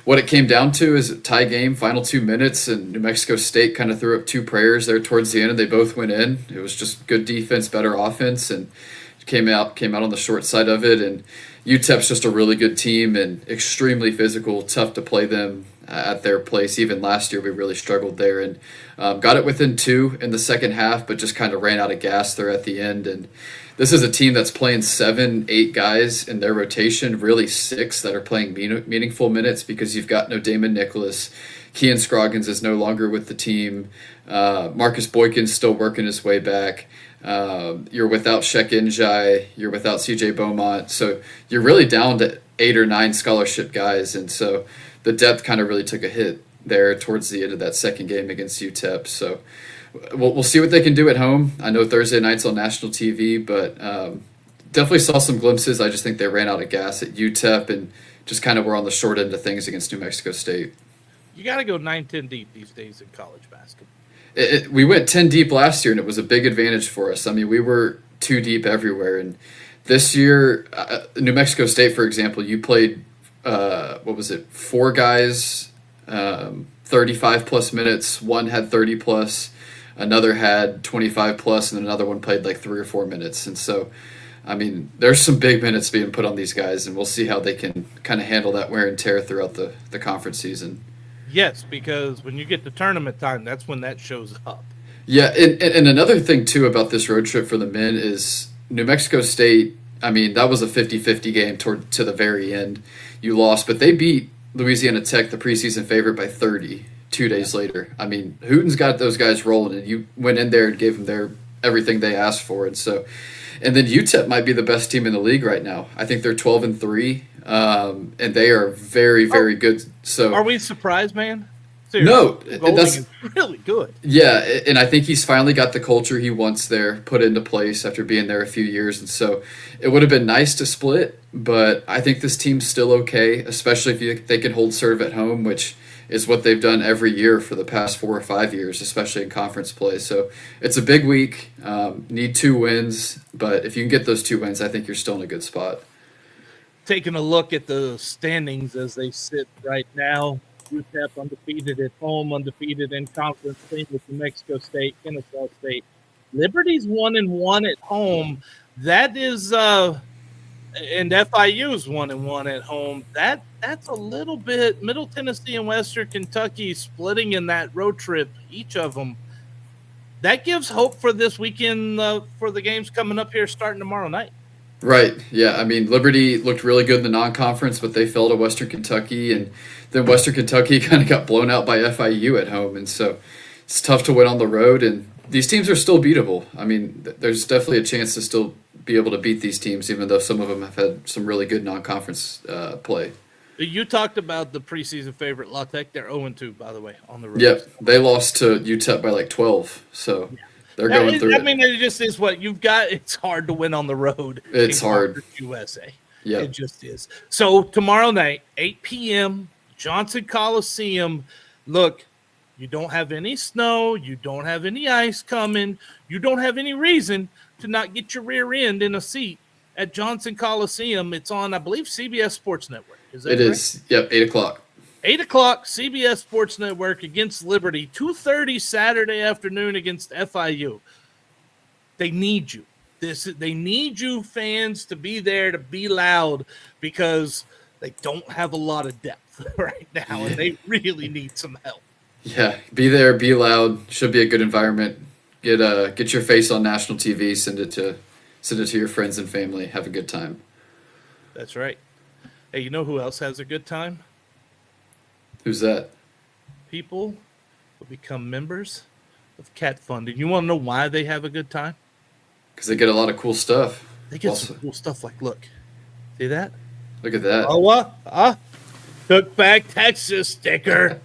what it came down to is a tie game, final 2 minutes, and New Mexico State kind of threw up 2 prayers there towards the end, and they both went in. It was just good defense, better offense, and came out on the short side of it. And UTEP's just a really good team and extremely physical, tough to play them at their place. Even last year, we really struggled there and got it within 2 in the second half, but just kind of ran out of gas there at the end. And this is a team that's playing 7-8 guys in their rotation, really 6 that are playing meaningful minutes because you've got no Damon Nicholas. Kean Scroggins is no longer with the team. Marcus Boykin's still working his way back. You're without Shek Njai. You're without CJ Beaumont. So you're really down to 8 or 9 scholarship guys. And so the depth kind of really took a hit there towards the end of that second game against UTEP. So we'll see what they can do at home. I know Thursday night's on national TV, but definitely saw some glimpses. I just think they ran out of gas at UTEP and just kind of were on the short end of things against New Mexico State. You got to go 9-10 deep these days in college basketball. We went 10 deep last year, and it was a big advantage for us. I mean, we were 2 deep everywhere. And this year, New Mexico State, for example, you played, 4 guys, 35-plus minutes. One had 30-plus. Another had 25-plus, and another one played like 3 or 4 minutes. And so, I mean, there's some big minutes being put on these guys, and we'll see how they can kind of handle that wear and tear throughout the conference season. Yes, because when you get to tournament time, that's when that shows up. Yeah, and another thing, too, about this road trip for the men is New Mexico State, I mean, that was a 50-50 game to the very end. You lost, but they beat Louisiana Tech, the preseason favorite, by 30 2 days later. I mean, Hooten's got those guys rolling, and you went in there and gave them everything they asked for. And then UTEP might be the best team in the league right now. I think they're 12-3. And they are very, very good. So, are we surprised, man? Seriously, no, that's really good. Yeah, and I think he's finally got the culture he wants there put into place after being there a few years. And so it would have been nice to split, but I think this team's still okay, especially if they can hold serve at home, which is what they've done every year for the past 4 or 5 years, especially in conference play. So it's a big week. Need 2 wins, but if you can get those 2 wins, I think you're still in a good spot. Taking a look at the standings as they sit right now, UTEP undefeated at home, undefeated in conference, same with New Mexico State, Kennesaw State. Liberty's 1-1 at home. That is, and FIU's 1-1 at home. That's a little bit. Middle Tennessee and Western Kentucky splitting in that road trip, each of them. That gives hope for this weekend for the games coming up here starting tomorrow night. Right. Yeah. I mean, Liberty looked really good in the non-conference, but they fell to Western Kentucky, and then Western Kentucky kind of got blown out by FIU at home, and so it's tough to win on the road. And these teams are still beatable. I mean, there's definitely a chance to still be able to beat these teams, even though some of them have had some really good non-conference play. You talked about the preseason favorite La Tech. They're 0-2, by the way, on the road. Yep. They lost to UTEP by like 12, so. Yeah. They're going through. I mean, it just is what you've got. It's hard to win on the road. It's hard. USA. Yeah, it just is. So tomorrow night, 8 p.m., Johnson Coliseum. Look, you don't have any snow. You don't have any ice coming. You don't have any reason to not get your rear end in a seat at Johnson Coliseum. It's on, I believe, CBS Sports Network. Is that correct? It is. Yep, 8 o'clock. 8 o'clock, CBS Sports Network against Liberty. 2:30 Saturday afternoon against FIU. They need you. They need you fans to be there, to be loud, because they don't have a lot of depth right now, and they really need some help. Yeah, be there, be loud. Should be a good environment. Get your face on national TV. Send it to your friends and family. Have a good time. That's right. Hey, you know who else has a good time? Who's that? People will become members of Cat Fund. And you want to know why they have a good time? Because they get a lot of cool stuff. They get some cool stuff like, look. See that? Look at that. Oh, what? Took back Texas sticker.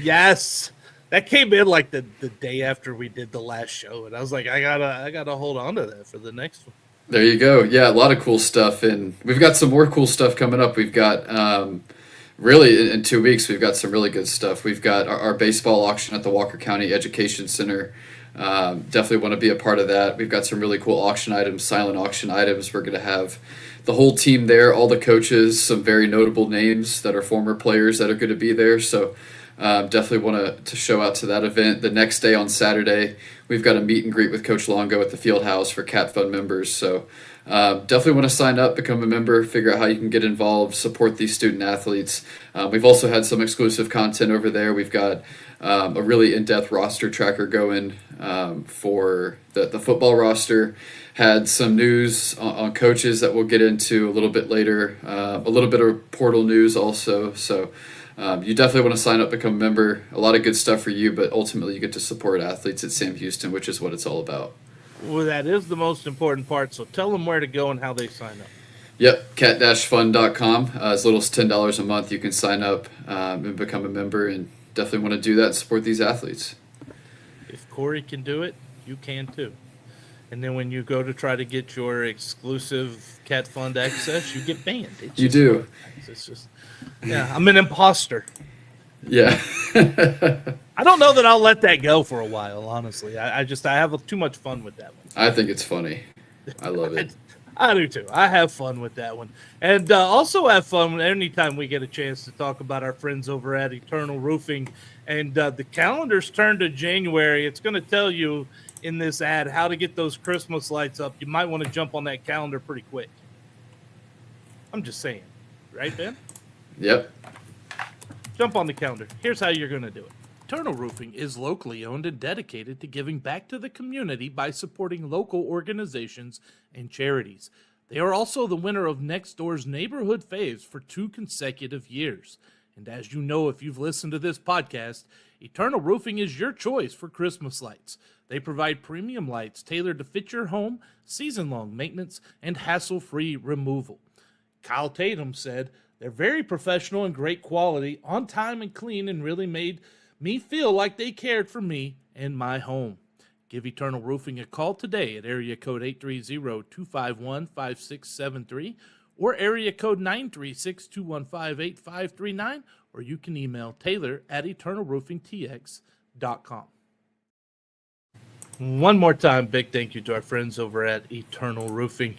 Yes. That came in like the day after we did the last show. And I was like, I gotta hold on to that for the next one. There you go. Yeah, a lot of cool stuff. And we've got some more cool stuff coming up. We've got... Really, in 2 weeks, we've got some really good stuff. We've got our baseball auction at the Walker County Education Center. Definitely want to be a part of that. We've got some really cool auction items, silent auction items. We're going to have the whole team there, all the coaches, some very notable names that are former players that are going to be there. So definitely want to show out to that event. The next day on Saturday, we've got a meet and greet with Coach Longo at the Field House for Cat Fund members. So definitely want to sign up, become a member, figure out how you can get involved, support these student athletes. We've also had some exclusive content over there. We've got a really in-depth roster tracker going for the football roster. Had some news on coaches that we'll get into a little bit later. A little bit of portal news also. So you definitely want to sign up, become a member. A lot of good stuff for you, but ultimately you get to support athletes at Sam Houston, which is what it's all about. Well, that is the most important part. So tell them where to go and how they sign up. Yep, cat-fund.com. As little as $10 a month, you can sign up and become a member, and definitely want to do that and support these athletes. If Corey can do it, you can too. And then when you go to try to get your exclusive Cat Fund access, you get banned. You do. It's just, yeah, I'm an imposter. Yeah. I don't know that I'll let that go for a while, honestly. I have too much fun with that one. I think it's funny. I love it. I do too. I have fun with that one. And also have fun anytime we get a chance to talk about our friends over at Eternal Roofing. And the calendar's turned to January. It's going to tell you in this ad how to get those Christmas lights up. You might want to jump on that calendar pretty quick. I'm just saying. Right, Ben? Yep. Jump on the calendar. Here's how you're going to do it. Eternal Roofing is locally owned and dedicated to giving back to the community by supporting local organizations and charities. They are also the winner of Next Door's Neighborhood Faves for 2 consecutive years. And as you know, if you've listened to this podcast, Eternal Roofing is your choice for Christmas lights. They provide premium lights tailored to fit your home, season-long maintenance, and hassle-free removal. Kyle Tatum said, "They're very professional and great quality, on time and clean, and really made me feel like they cared for me and my home." Give Eternal Roofing a call today at area code 830-251-5673 or area code 936-215-8539, or you can email taylor@eternalroofingtx.com. One more time, big thank you to our friends over at Eternal Roofing,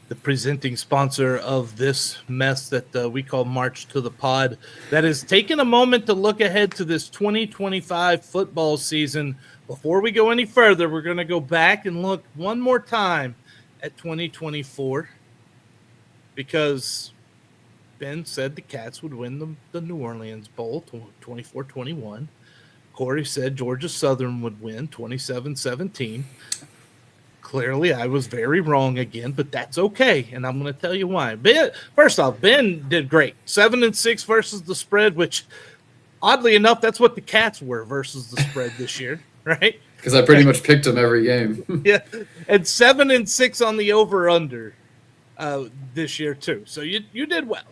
the presenting sponsor of this mess that we call March to the Pod, that is taking a moment to look ahead to this 2025 football season. Before we go any further, we're going to go back and look one more time at 2024, because Ben said the Cats would win the New Orleans Bowl 24-21. Corey said Georgia Southern would win 27-17. Clearly, I was very wrong again, but that's okay, and I'm going to tell you why. First off, Ben did great. 7-6 versus the spread, which, oddly enough, that's what the Cats were versus the spread this year, right? Because I pretty much picked them every game. Yeah, and 7-6 on the over/under this year too. So you did well.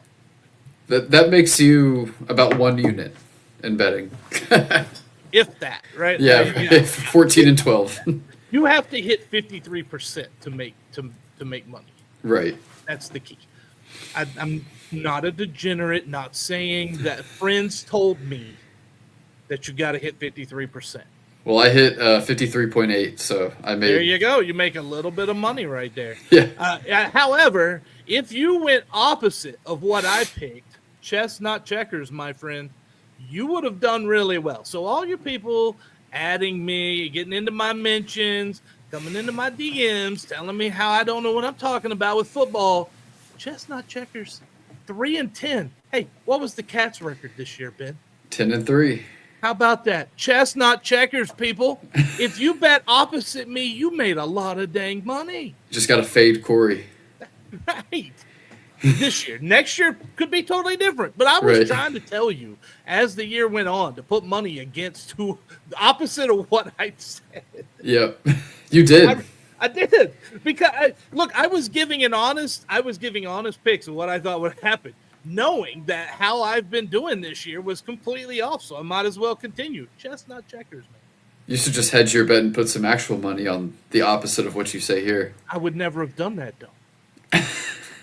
That makes you about one unit in betting. If that, right? Yeah, 14 and 12. You have to hit 53% to make money. Right. That's the key. I'm not a degenerate, not saying that. Friends told me that you got to hit 53%. Well, I hit 53.8, so I made. There you go. You make a little bit of money right there. Yeah. However, if you went opposite of what I picked, chess, not checkers, my friend, you would have done really well. So all you people adding me, getting into my mentions, coming into my DMs, telling me how I don't know what I'm talking about with football, chess, not checkers, 3-10. Hey, what was the Cats record this year, Ben? 10-3. How about that? Chess, not checkers, people. If you bet opposite me, you made a lot of dang money. Just got to fade Corey. Right. This year. Next year could be totally different. But I was trying to tell you, as the year went on, to put money against the opposite of what I said. Yep. You did. I did. Because, I was giving honest picks of what I thought would happen, knowing that how I've been doing this year was completely off, so I might as well continue. Chess, not checkers, man. You should just hedge your bet and put some actual money on the opposite of what you say here. I would never have done that, though.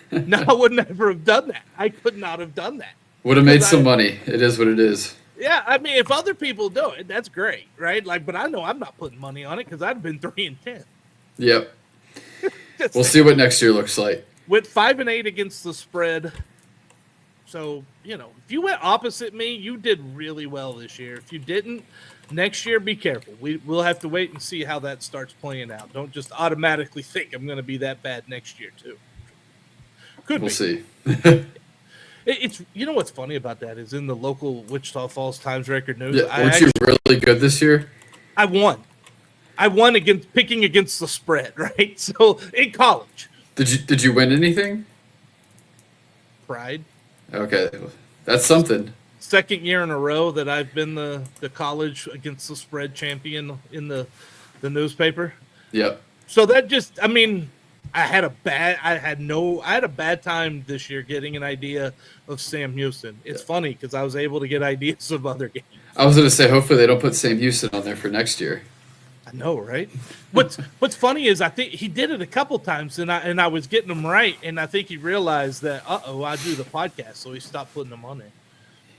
No, I would never have done that. I could not have done that. Would have made some money. It is what it is. Yeah, I mean, if other people do it, that's great, right? But I know I'm not putting money on it because I've been 3-10. Yep. We'll see what next year looks like. Went 5-8 against the spread. So, if you went opposite me, you did really well this year. If you didn't, next year, be careful. We'll have to wait and see how that starts playing out. Don't just automatically think I'm going to be that bad next year, too. We'll see. It's what's funny about that is in the local Wichita Falls Times Record News. Yeah, weren't you really good this year? I won against picking against the spread, right? So in college. Did you win anything? Pride. Okay, that's something. Second year in a row that I've been the college against the spread champion in the newspaper. Yep. So that just, I had a bad time this year getting an idea of Sam Houston. It's funny because I was able to get ideas of other games. I was going to say, hopefully they don't put Sam Houston on there for next year. I know, right? What's funny is I think he did it a couple times, and I was getting them right, and I think he realized that I do the podcast, so he stopped putting them on there.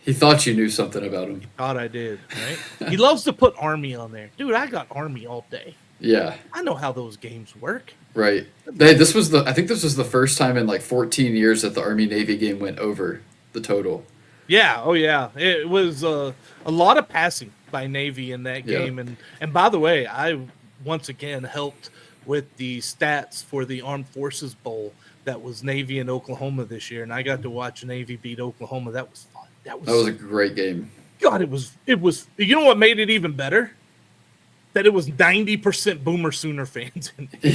He thought you knew something about him. Thought I did, right? He loves to put Army on there, dude. I got Army all day. Yeah, I know how those games work. Right. I think this was the first time in like 14 years that the Army-Navy game went over the total. Yeah. Oh, yeah. It was a lot of passing by Navy in that game. Yeah. And by the way, I once again helped with the stats for the Armed Forces Bowl that was Navy and Oklahoma this year. And I got to watch Navy beat Oklahoma. That was fun. That was a great game. God, it was, you know what made it even better? That it was 90% Boomer Sooner fans in there.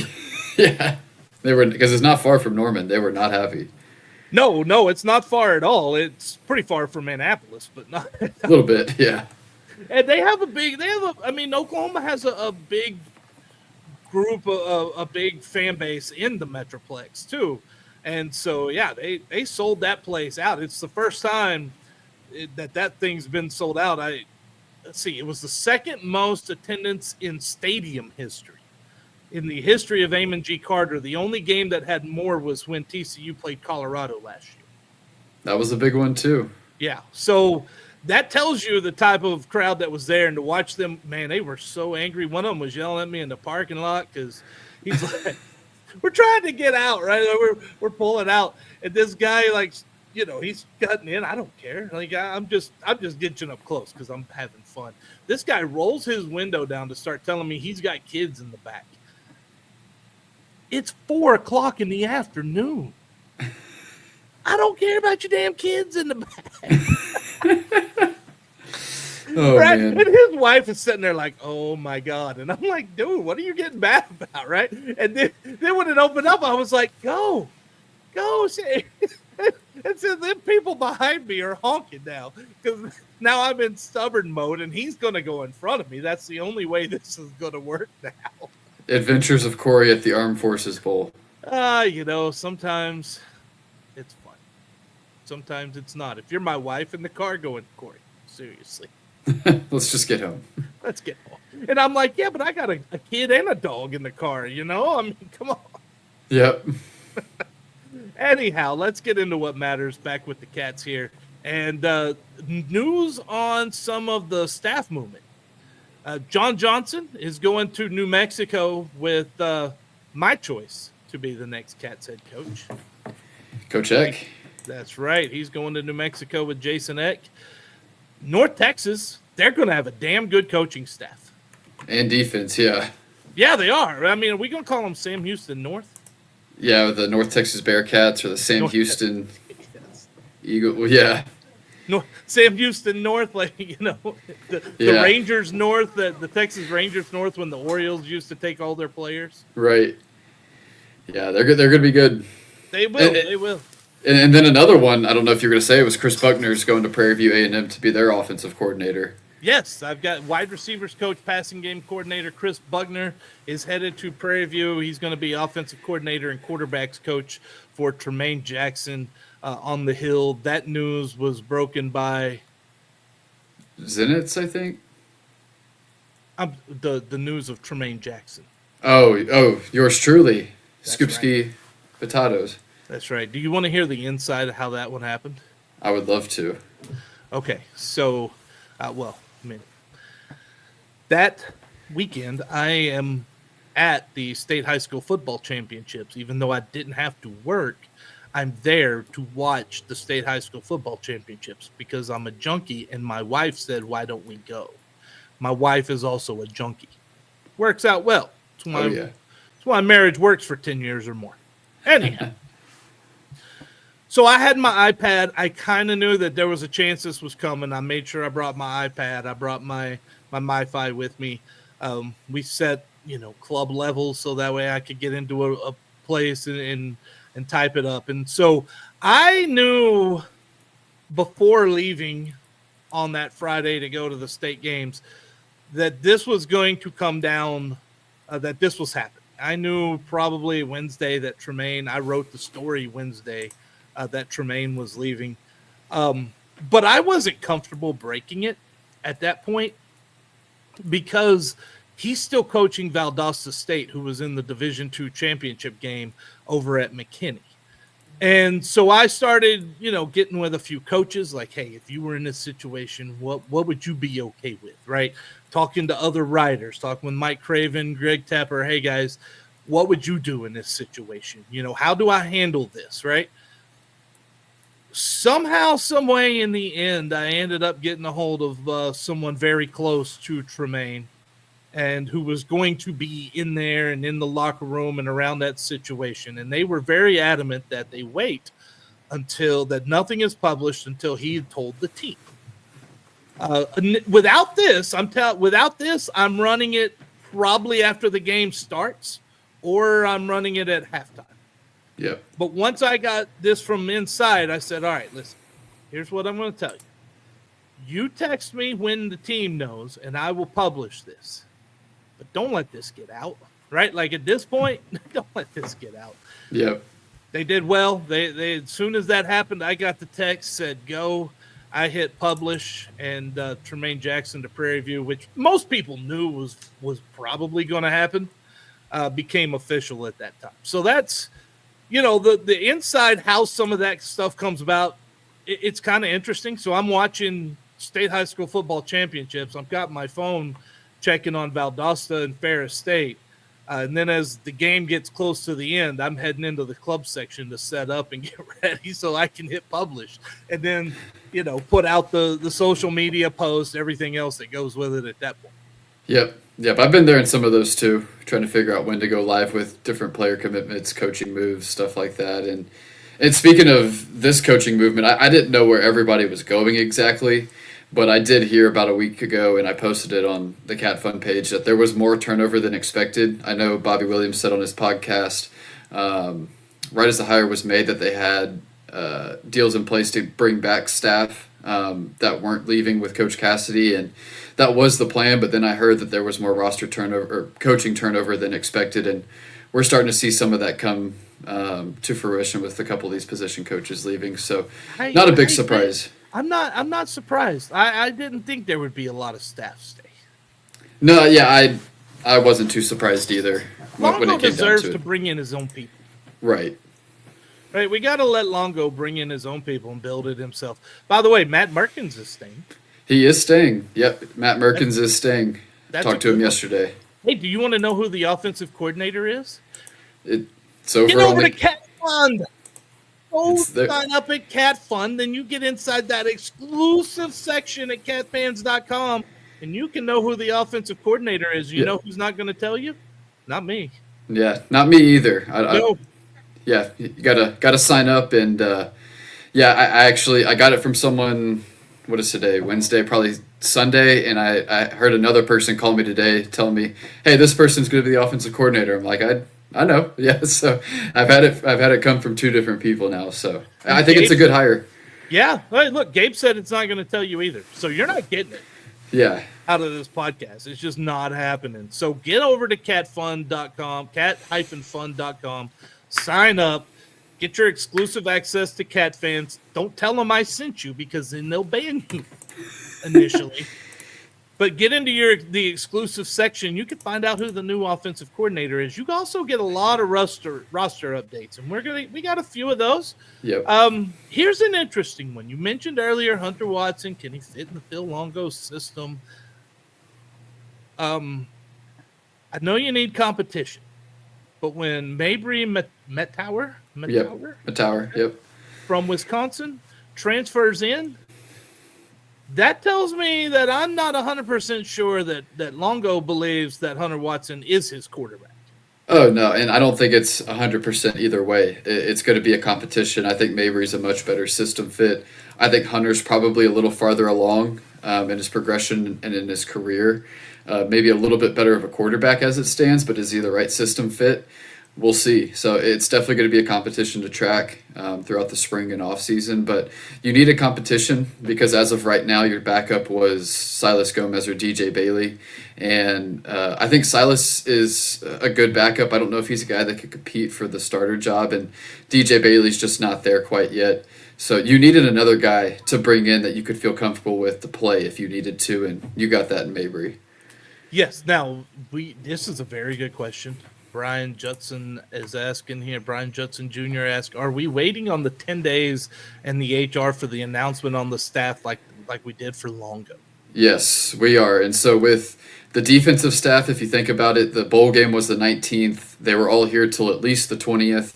Yeah. They were, because it's not far from Norman. They were not happy. No, it's not far at all. It's pretty far from Annapolis, but not a little bit, yeah. And Oklahoma has a big group, a big fan base in the Metroplex too. And so, yeah, they sold that place out. It's the first time that thing's been sold out. Let's see, it was the second most attendance in stadium history. In the history of Amon G. Carter, the only game that had more was when TCU played Colorado last year. That was a big one, too. Yeah. So that tells you the type of crowd that was there, and to watch them, man, they were so angry. One of them was yelling at me in the parking lot because he's like, we're trying to get out, right? We're pulling out. And this guy, like, he's cutting in. I don't care. Like, I'm just getting up close because I'm having fun. This guy rolls his window down to start telling me he's got kids in the back. It's 4:00 in the afternoon. I don't care about your damn kids in the back. Oh, right? man. And his wife is sitting there like, oh my God. And I'm like, dude, what are you getting mad about? Right. And then when it opened up, I was like, go. Say. And so them people behind me are honking now because now I'm in stubborn mode and he's going to go in front of me. That's the only way this is going to work now. Adventures of Corey at the Armed Forces Bowl. Sometimes it's fun. Sometimes it's not. If you're my wife in the car going, Corey, seriously. Let's just get home. Let's get home. And I'm like, yeah, but I got a kid and a dog in the car, I mean, come on. Yep. Anyhow, let's get into what matters back with the Cats here. And news on some of the staff movement. John Johnson is going to New Mexico with my choice to be the next Cats head coach. Coach Eck. That's right. He's going to New Mexico with Jason Eck. North Texas, they're going to have a damn good coaching staff. And defense, yeah. Yeah, they are. I mean, are we going to call them Sam Houston North? Yeah, the North Texas Bearcats or the Sam Houston Yes. Eagle. Well, yeah. Sam Houston North, like, the Rangers North, the Texas Rangers North when the Orioles used to take all their players. Right. Yeah, they're good. They're going to be good. They will. They will. And then another one, I don't know if you're going to say it, was Chris Buckner's going to Prairie View A&M to be their offensive coordinator. Yes, I've got wide receivers coach, passing game coordinator Chris Buckner is headed to Prairie View. He's going to be offensive coordinator and quarterbacks coach for Tremaine Jackson on the Hill. That news was broken by Zenitz, I think. The news of Tremaine Jackson. Oh, yours truly, That's Scoopski Potatoes. That's right. Do you want to hear the inside of how that one happened? I would love to. Okay, so, that weekend I am at the state high school football championships. Even though I didn't have to work, I'm there to watch the state high school football championships because I'm a junkie, and my wife said, why don't we go? My wife is also a junkie. Works out well. That's why marriage works for 10 years or more. Anyhow. So I had my iPad. I kind of knew that there was a chance this was coming. I made sure I brought my iPad. I brought my MiFi with me. We set, club levels so that way I could get into a place and type it up. And so I knew before leaving on that Friday to go to the state games that this was going to come down, that this was happening. I knew probably Wednesday that Tremaine, I wrote the story Wednesday that Tremaine was leaving. But I wasn't comfortable breaking it at that point because he's still coaching Valdosta State, who was in the Division II championship game over at McKinney. And so I started, getting with a few coaches like, hey, if you were in this situation, what would you be okay with, right? Talking to other writers, talking with Mike Craven, Greg Tepper, hey, guys, what would you do in this situation? How do I handle this, right? Somehow, some way in the end, I ended up getting a hold of someone very close to Tremaine and who was going to be in there and in the locker room and around that situation. And they were very adamant that they wait until that nothing is published until he had told the team. Without this, I'm running it probably after the game starts or I'm running it at halftime. Yeah. But once I got this from inside, I said, all right, listen, here's what I'm going to tell you. You text me when the team knows, and I will publish this. But don't let this get out, right? Like at this point, don't let this get out. Yeah. They did well. They as soon as that happened, I got the text, said go. I hit publish, and Tremaine Jackson to Prairie View, which most people knew was probably going to happen, became official at that time. So that's, the inside how some of that stuff comes about. it's kind of interesting. So I'm watching state high school football championships. I've got my phone checking on Valdosta and Ferris State. And then as the game gets close to the end, I'm heading into the club section to set up and get ready so I can hit publish. And then, put out the social media post, everything else that goes with it at that point. Yep. I've been there in some of those too, trying to figure out when to go live with different player commitments, coaching moves, stuff like that. And speaking of this coaching movement, I didn't know where everybody was going exactly, but I did hear about a week ago, and I posted it on the Cat Fund page, that there was more turnover than expected. I know Bobby Williams said on his podcast, right as the hire was made, that they had deals in place to bring back staff that weren't leaving with Coach Cassidy, and that was the plan. But then I heard that there was more roster turnover or coaching turnover than expected, and we're starting to see some of that come to fruition with a couple of these position coaches leaving. So not a big surprise. I'm not surprised. I didn't think there would be a lot of staff stay. No, yeah, I wasn't too surprised either when Longo it came deserves down to to it. bring in his own people. Right. Right, we got to let Longo bring in his own people and build it himself. By the way, Matt Merkins is staying. He is staying. Yep, Matt Merkins is staying. Talked to him yesterday. Hey, do you want to know who the offensive coordinator is? It's over Get on over the to Cat Fund. Go It's there. sign up at Cat Fund, then you get inside that exclusive section at catfans.com, and you can know who the offensive coordinator is. You know who's not going to tell you? Not me. Yeah, not me either. No. Yeah, you gotta sign up, and I got it from someone. What is today? Wednesday, probably Sunday, and I heard another person call me today, telling me, "Hey, this person's going to be the offensive coordinator." I'm like, I know, yeah. So I've had it come from two different people now. So I think it's a good hire. Yeah, hey, look, Gabe said it's not going to tell you either, so you're not getting it. Yeah. Out of this podcast. It's just not happening. So get over to catfund.com, cat-fund.com, sign up, get your exclusive access to Cat Fans. Don't tell them I sent you, because then they'll ban you initially. But get into the exclusive section. You can find out who the new offensive coordinator is. You can also get a lot of roster updates, and we got a few of those. Yep. Here's an interesting one. You mentioned earlier Hunter Watson. Can he fit in the Phil Longo system? I know you need competition, but when Mabry Mettauer, Yep. from Wisconsin transfers in, that tells me that I'm not 100% sure that Longo believes that Hunter Watson is his quarterback. Oh, no, and I don't think it's 100% either way. It's going to be a competition. I think Mabry's a much better system fit. I think Hunter's probably a little farther along in his progression and in his career. Maybe a little bit better of a quarterback as it stands, but is he the right system fit? We'll see. So it's definitely going to be a competition to track throughout the spring and off season. But you need a competition, because as of right now, your backup was Silas Gomez or DJ Bailey. And I think Silas is a good backup. I don't know if he's a guy that could compete for the starter job. And DJ Bailey's just not there quite yet. So you needed another guy to bring in that you could feel comfortable with to play if you needed to. And you got that in Mabry. Yes. Now, this is a very good question. Brian Judson is asking here. Brian Judson Jr. asked, are we waiting on the 10 days and the HR for the announcement on the staff like we did for Longo? Yes, we are. And so with the defensive staff, if you think about it, the bowl game was the 19th. They were all here till at least the 20th.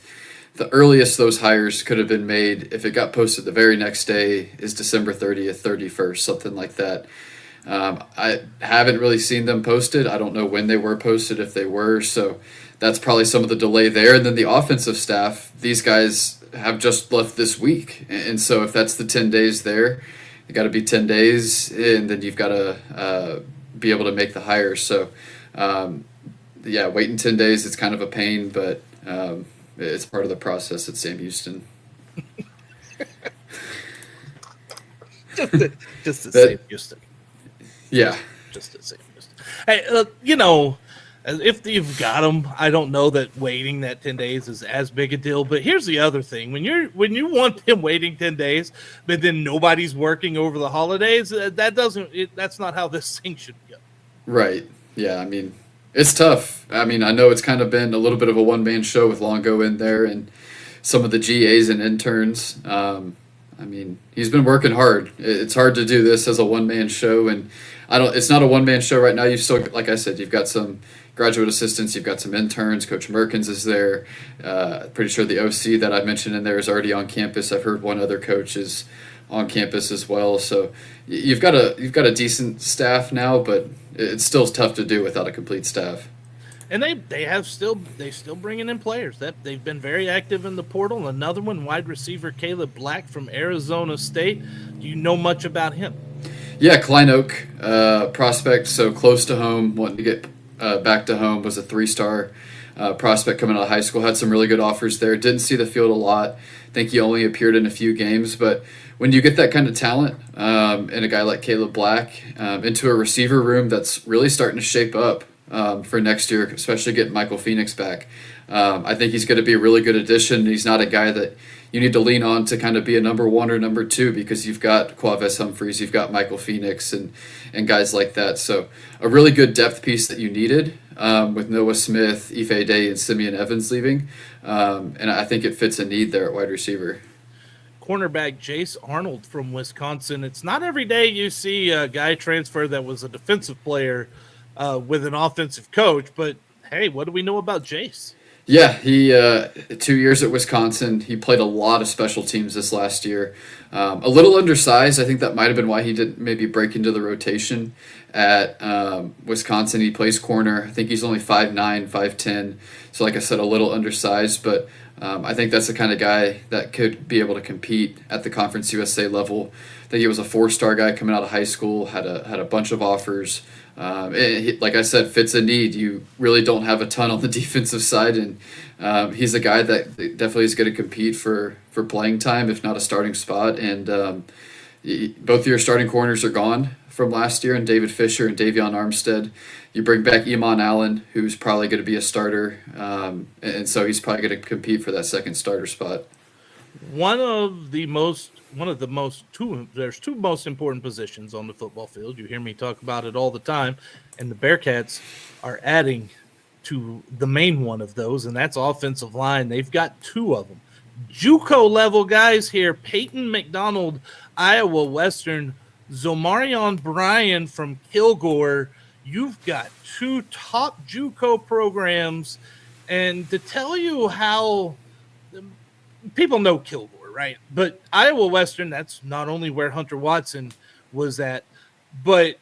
The earliest those hires could have been made, if it got posted the very next day, is December 30th, 31st, something like that. I haven't really seen them posted. I don't know when they were posted, if they were. So that's probably some of the delay there. And then the offensive staff, these guys have just left this week. And so if that's the 10 days there, you got to be 10 days, and then you've got to be able to make the hires. So, waiting 10 days, it's kind of a pain, but it's part of the process at Sam Houston. just to Sam Houston. Yeah. Just to Sam Houston. Hey, if you've got them, I don't know that waiting that 10 days is as big a deal. But here's the other thing: when you want them waiting 10 days, but then nobody's working over the holidays, that's not how this thing should go. Right. Yeah. I mean, it's tough. I mean, I know it's kind of been a little bit of a one-man show with Longo in there and some of the GAs and interns. I mean, he's been working hard. It's hard to do this as a one-man show, and it's not a one-man show right now. You've still, like I said, you've got some graduate assistants, you've got some interns. Coach Merkins is there. Pretty sure the OC that I mentioned in there is already on campus. I've heard one other coach is on campus as well. So you've got a decent staff now, but it's still tough to do without a complete staff. And they still bringing in players. That they've been very active in the portal. Another one, wide receiver Caleb Black from Arizona State. Do you know much about him? Yeah, Klein Oak prospect, so close to home, wanting to get back to home, was a 3-star prospect coming out of high school, had some really good offers there. Didn't see the field a lot. I think he only appeared in a few games, but when you get that kind of talent and a guy like Caleb Black into a receiver room that's really starting to shape up for next year, especially getting Michael Phoenix back, I think he's going to be a really good addition. He's not a guy that you need to lean on to kind of be a number 1 or number 2, because you've got Quavis Humphreys, you've got Michael Phoenix, and guys like that. So a really good depth piece that you needed with Noah Smith, Ife Day, and Simeon Evans leaving. And I think it fits a need there at wide receiver. Cornerback Jace Arnold from Wisconsin. It's not every day you see a guy transfer that was a defensive player with an offensive coach, but hey, what do we know about Jace? Yeah, he 2 years at Wisconsin. He played a lot of special teams this last year. A little undersized. I think that might have been why he didn't maybe break into the rotation at Wisconsin. He plays corner. I think he's only 5'9", 5'10". So like I said, a little undersized, but I think that's the kind of guy that could be able to compete at the Conference USA level. I think he was a 4-star guy coming out of high school, had a bunch of offers. Like I said, fits a need. You really don't have a ton on the defensive side, and he's a guy that definitely is going to compete for playing time, if not a starting spot. And both of your starting corners are gone from last year, and David Fisher and Davion Armstead. You bring back Iman Allen, who's probably going to be a starter, and so he's probably going to compete for that second starter spot. There's two most important positions on the football field. You hear me talk about it all the time, and the Bearcats are adding to the main one of those, and that's offensive line. They've got 2 of them. JUCO level guys here: Peyton McDonald, Iowa Western, Zomarion Bryan from Kilgore. You've got 2 top JUCO programs, and to tell you how people know Kilgore, right? But Iowa Western, that's not only where Hunter Watson was at, but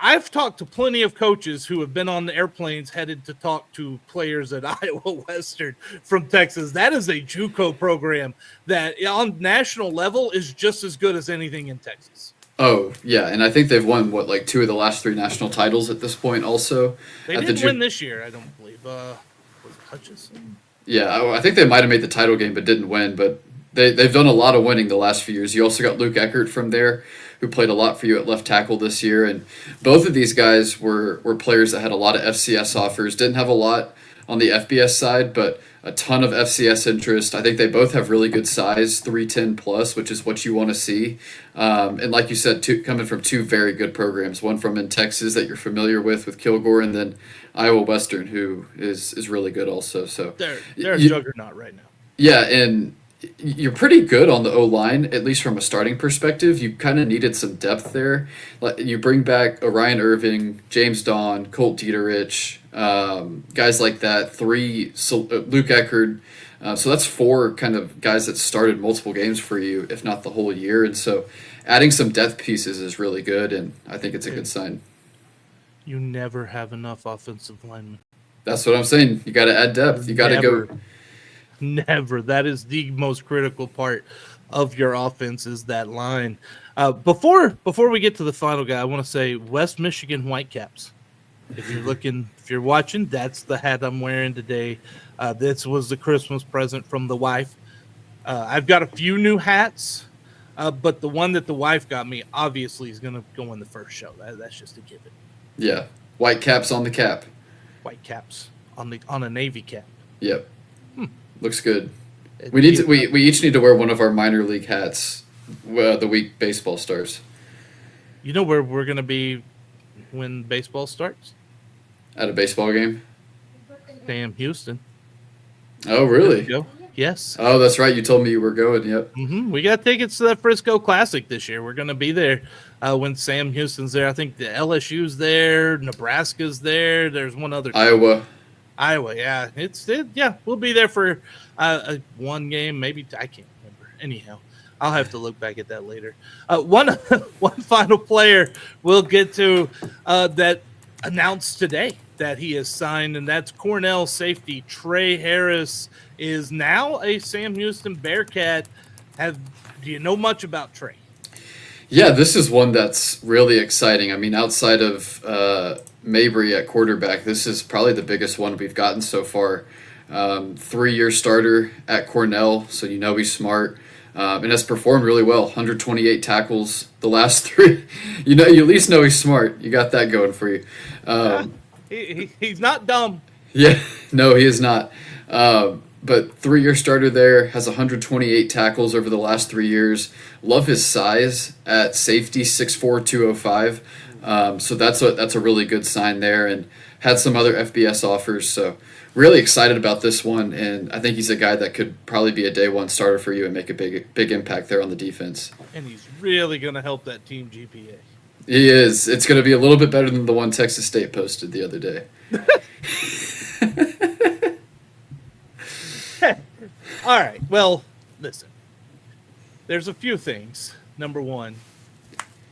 I've talked to plenty of coaches who have been on the airplanes headed to talk to players at Iowa Western from Texas. That is a JUCO program that on national level is just as good as anything in Texas. Oh, yeah, and I think they've won, 2 of the last 3 national titles at this point also. They didn't win this year, I don't believe. Was it Hutchinson? Yeah, I think they might have made the title game but didn't win, but they've done a lot of winning the last few years. You also got Luke Eckert from there, who played a lot for you at left tackle this year, and both of these guys were players that had a lot of FCS offers, didn't have a lot on the FBS side, but a ton of FCS interest. I think they both have really good size, 310 plus, which is what you want to see. And like you said, coming from 2 very good programs, one from in Texas that you're familiar with Kilgore, and then Iowa Western, who is really good also. So they're a juggernaut right now. Yeah, and you're pretty good on the O-line, at least from a starting perspective. You kind of needed some depth there. You bring back Orion Irving, James Dawn, Colt Dieterich, guys like that. Luke Eckerd. So that's 4 kind of guys that started multiple games for you, if not the whole year. And so adding some depth pieces is really good, and I think it's a good sign. You never have enough offensive linemen. That's what I'm saying. You got to add depth. You got to go. Never. That is the most critical part of your offense, is that line. Before we get to the final guy, I want to say West Michigan Whitecaps. If you're watching, that's the hat I'm wearing today. This was the Christmas present from the wife. I've got a few new hats, but the one that the wife got me obviously is going to go in the first show. That's just a given. Yeah, Whitecaps on the cap. Whitecaps on a Navy cap. Yep. Looks good. We each need to wear one of our minor league hats the week baseball starts. You know where we're going to be when baseball starts? At a baseball game? Damn, Houston. Oh, really? Yes. Oh, that's right. You told me you were going. Yep. We got tickets to that Frisco Classic this year. We're going to be there when Sam Houston's there. I think the LSU's there, Nebraska's there. There's one other team. Iowa, yeah. Yeah, we'll be there for one game, maybe. I can't remember. Anyhow, I'll have to look back at that later. One final player we'll get to that announced today that he has signed, and that's Cornell safety Trey Harris is now a Sam Houston Bearcat. Do you know much about Trey? Yeah, this is one that's really exciting. I mean, outside of Mabry at quarterback, this is probably the biggest one we've gotten so far. 3-year starter at Cornell, so you know he's smart. And has performed really well. 128 tackles the last 3. You at least know he's smart. You got that going for you. He's not dumb. Yeah, no, he is not. But 3-year starter there, has 128 tackles over the last 3 years. Love his size at safety, 6'4", 205. So that's a really good sign there, and had some other FBS offers. So really excited about this one, and I think he's a guy that could probably be a day one starter for you and make a big impact there on the defense. And he's really going to help that team GPA. He is. It's going to be a little bit better than the one Texas State posted the other day. All right. Well, listen. There's a few things. Number one,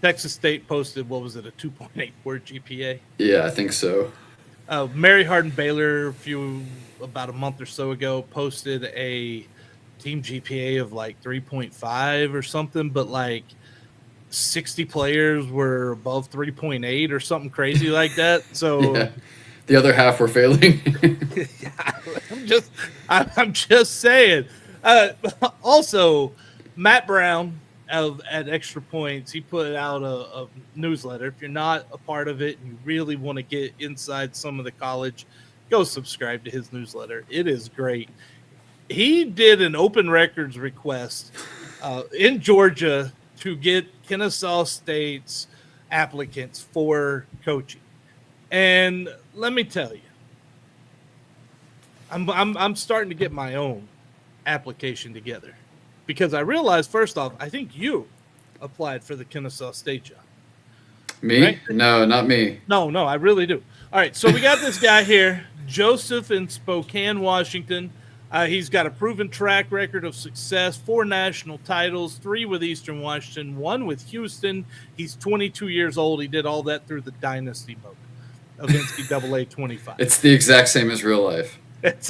Texas State posted, what was it, a 2.84 GPA? Yeah, I think so. Mary Hardin Baylor, about a month or so ago, posted a team GPA of like 3.5 or something, but like 60 players were above 3.8 or something crazy like that. So yeah. The other half were failing. I'm just saying. Also, Matt Brown at Extra Points, he put out a newsletter. If you're not a part of it and you really want to get inside some of the college, go subscribe to his newsletter. It is great. He did an open records request in Georgia to get Kennesaw State's applicants for coaching. And let me tell you, I'm starting to get my own application together, because I realized, first off, I think you applied for the Kennesaw State job. Me? Right? No, not me. No, I really do. All right, so we got this guy here, Joseph in Spokane, Washington. He's got a proven track record of success, 4 national titles, 3 with Eastern Washington, 1 with Houston. He's 22 years old. He did all that through the dynasty mode of NCAA 25. It's the exact same as real life. Let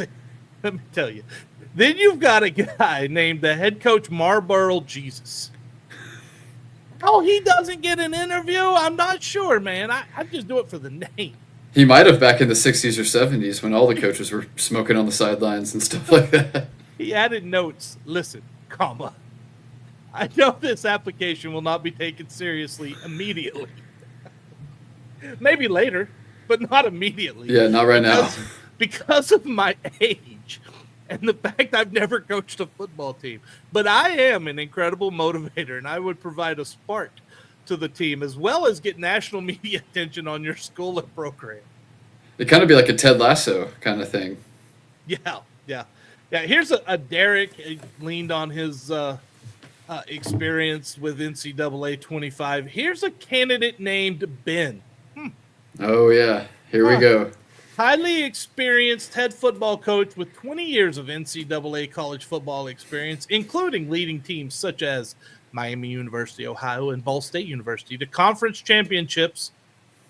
me tell you. Then you've got a guy named the head coach Marlboro Jesus. Oh, he doesn't get an interview? I'm not sure, man. I just do it for the name. He might have back in the 60s or 70s when all the coaches were smoking on the sidelines and stuff like that. He added notes. Listen, comma. I know this application will not be taken seriously immediately. Maybe later, but not immediately. Yeah, not right now. Because of my age and the fact I've never coached a football team. But I am an incredible motivator, and I would provide a spark to the team, as well as get national media attention on your school and program. It kind of be like a Ted Lasso kind of thing. Yeah. Here's a Derek leaned on his experience with NCAA 25. Here's a candidate named Ben. Oh, yeah. Here we go. Highly experienced head football coach with 20 years of NCAA college football experience, including leading teams such as Miami University, Ohio, and Ball State University to conference championships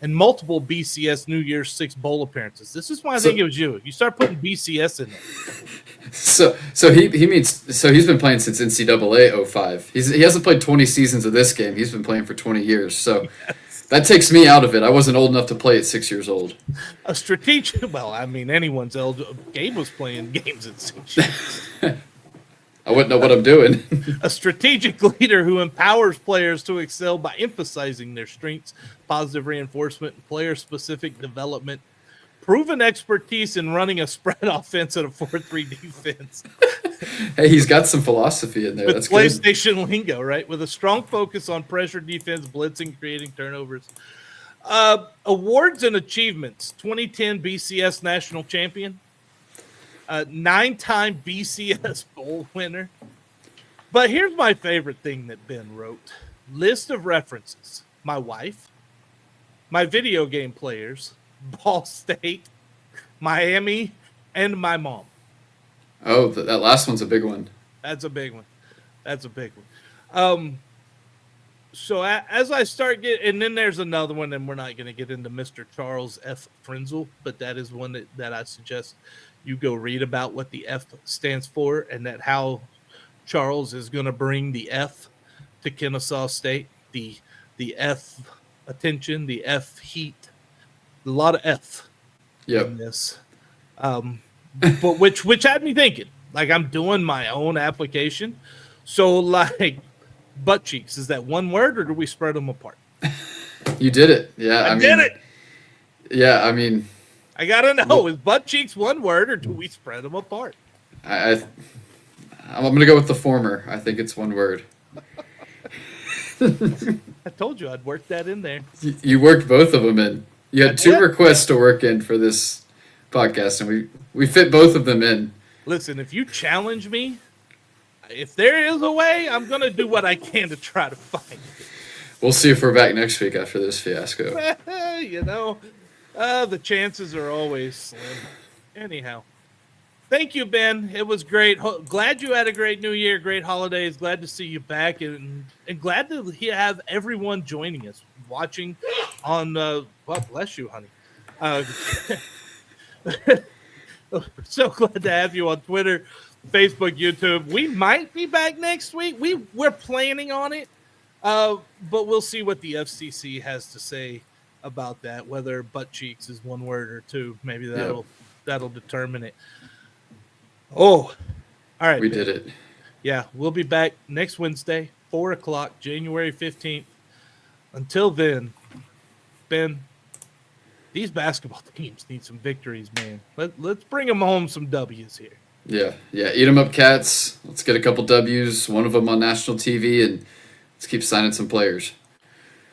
and multiple BCS New Year's Six bowl appearances. This is why I think it was you. You start putting BCS in there. So he's been playing since NCAA 05. He hasn't played 20 seasons of this game. He's been playing for 20 years. So that takes me out of it. I wasn't old enough to play at 6 years old. A strategic, well, I mean, anyone's old. Gabe was playing games at 6 years. I wouldn't know what I'm doing. A strategic leader who empowers players to excel by emphasizing their strengths, positive reinforcement, and player-specific development. Proven expertise in running a spread offense at a 4-3 defense. Hey, he's got some philosophy in there. With That's PlayStation good. lingo, right? With a strong focus on pressure defense, blitzing, creating turnovers. Awards and achievements. 2010 BCS National Champion. a 9-time BCS bowl winner. But here's my favorite thing that Ben wrote. List of references. My wife, my video game players, Ball State, Miami, and my mom. Oh, that last one's a big one. That's a big one. So as I start getting, and then there's another one, and we're not going to get into Mr. Charles F. Frenzel, but that is one that I suggest you go read about what the F stands for, and that how Charles is going to bring the F to Kennesaw State, the F attention, the F heat, a lot of F in this. But which had me thinking, like I'm doing my own application. So like butt cheeks, is that one word or do we spread them apart? You did it. Yeah. I did it. Yeah. I mean, I got to know, is butt cheeks one word or do we spread them apart? I'm going to go with the former. I think it's one word. I told you I'd work that in there. You worked both of them in. You had two requests to work in for this podcast, and we fit both of them in. Listen, if you challenge me, if there is a way, I'm going to do what I can to try to find it. We'll see if we're back next week after this fiasco. The chances are always slim. Anyhow, thank you, Ben. It was great. Glad you had a great New Year, great holidays. Glad to see you back, and glad to have everyone joining us, watching on, well, bless you, honey. So glad to have you on Twitter, Facebook, YouTube. We might be back next week. We're planning on it, but we'll see what the FCC has to say about that. Whether butt cheeks is one word or two, maybe that'll determine it. Oh, all right. We did it. Yeah, we'll be back next Wednesday, 4:00, January 15th. Until then, Ben, these basketball teams need some victories, man. Let's bring them home some W's here. Yeah. Eat them up, Cats. Let's get a couple W's, one of them on national TV, and let's keep signing some players.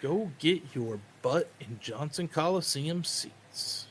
Go get your butt in Johnson Coliseum seats.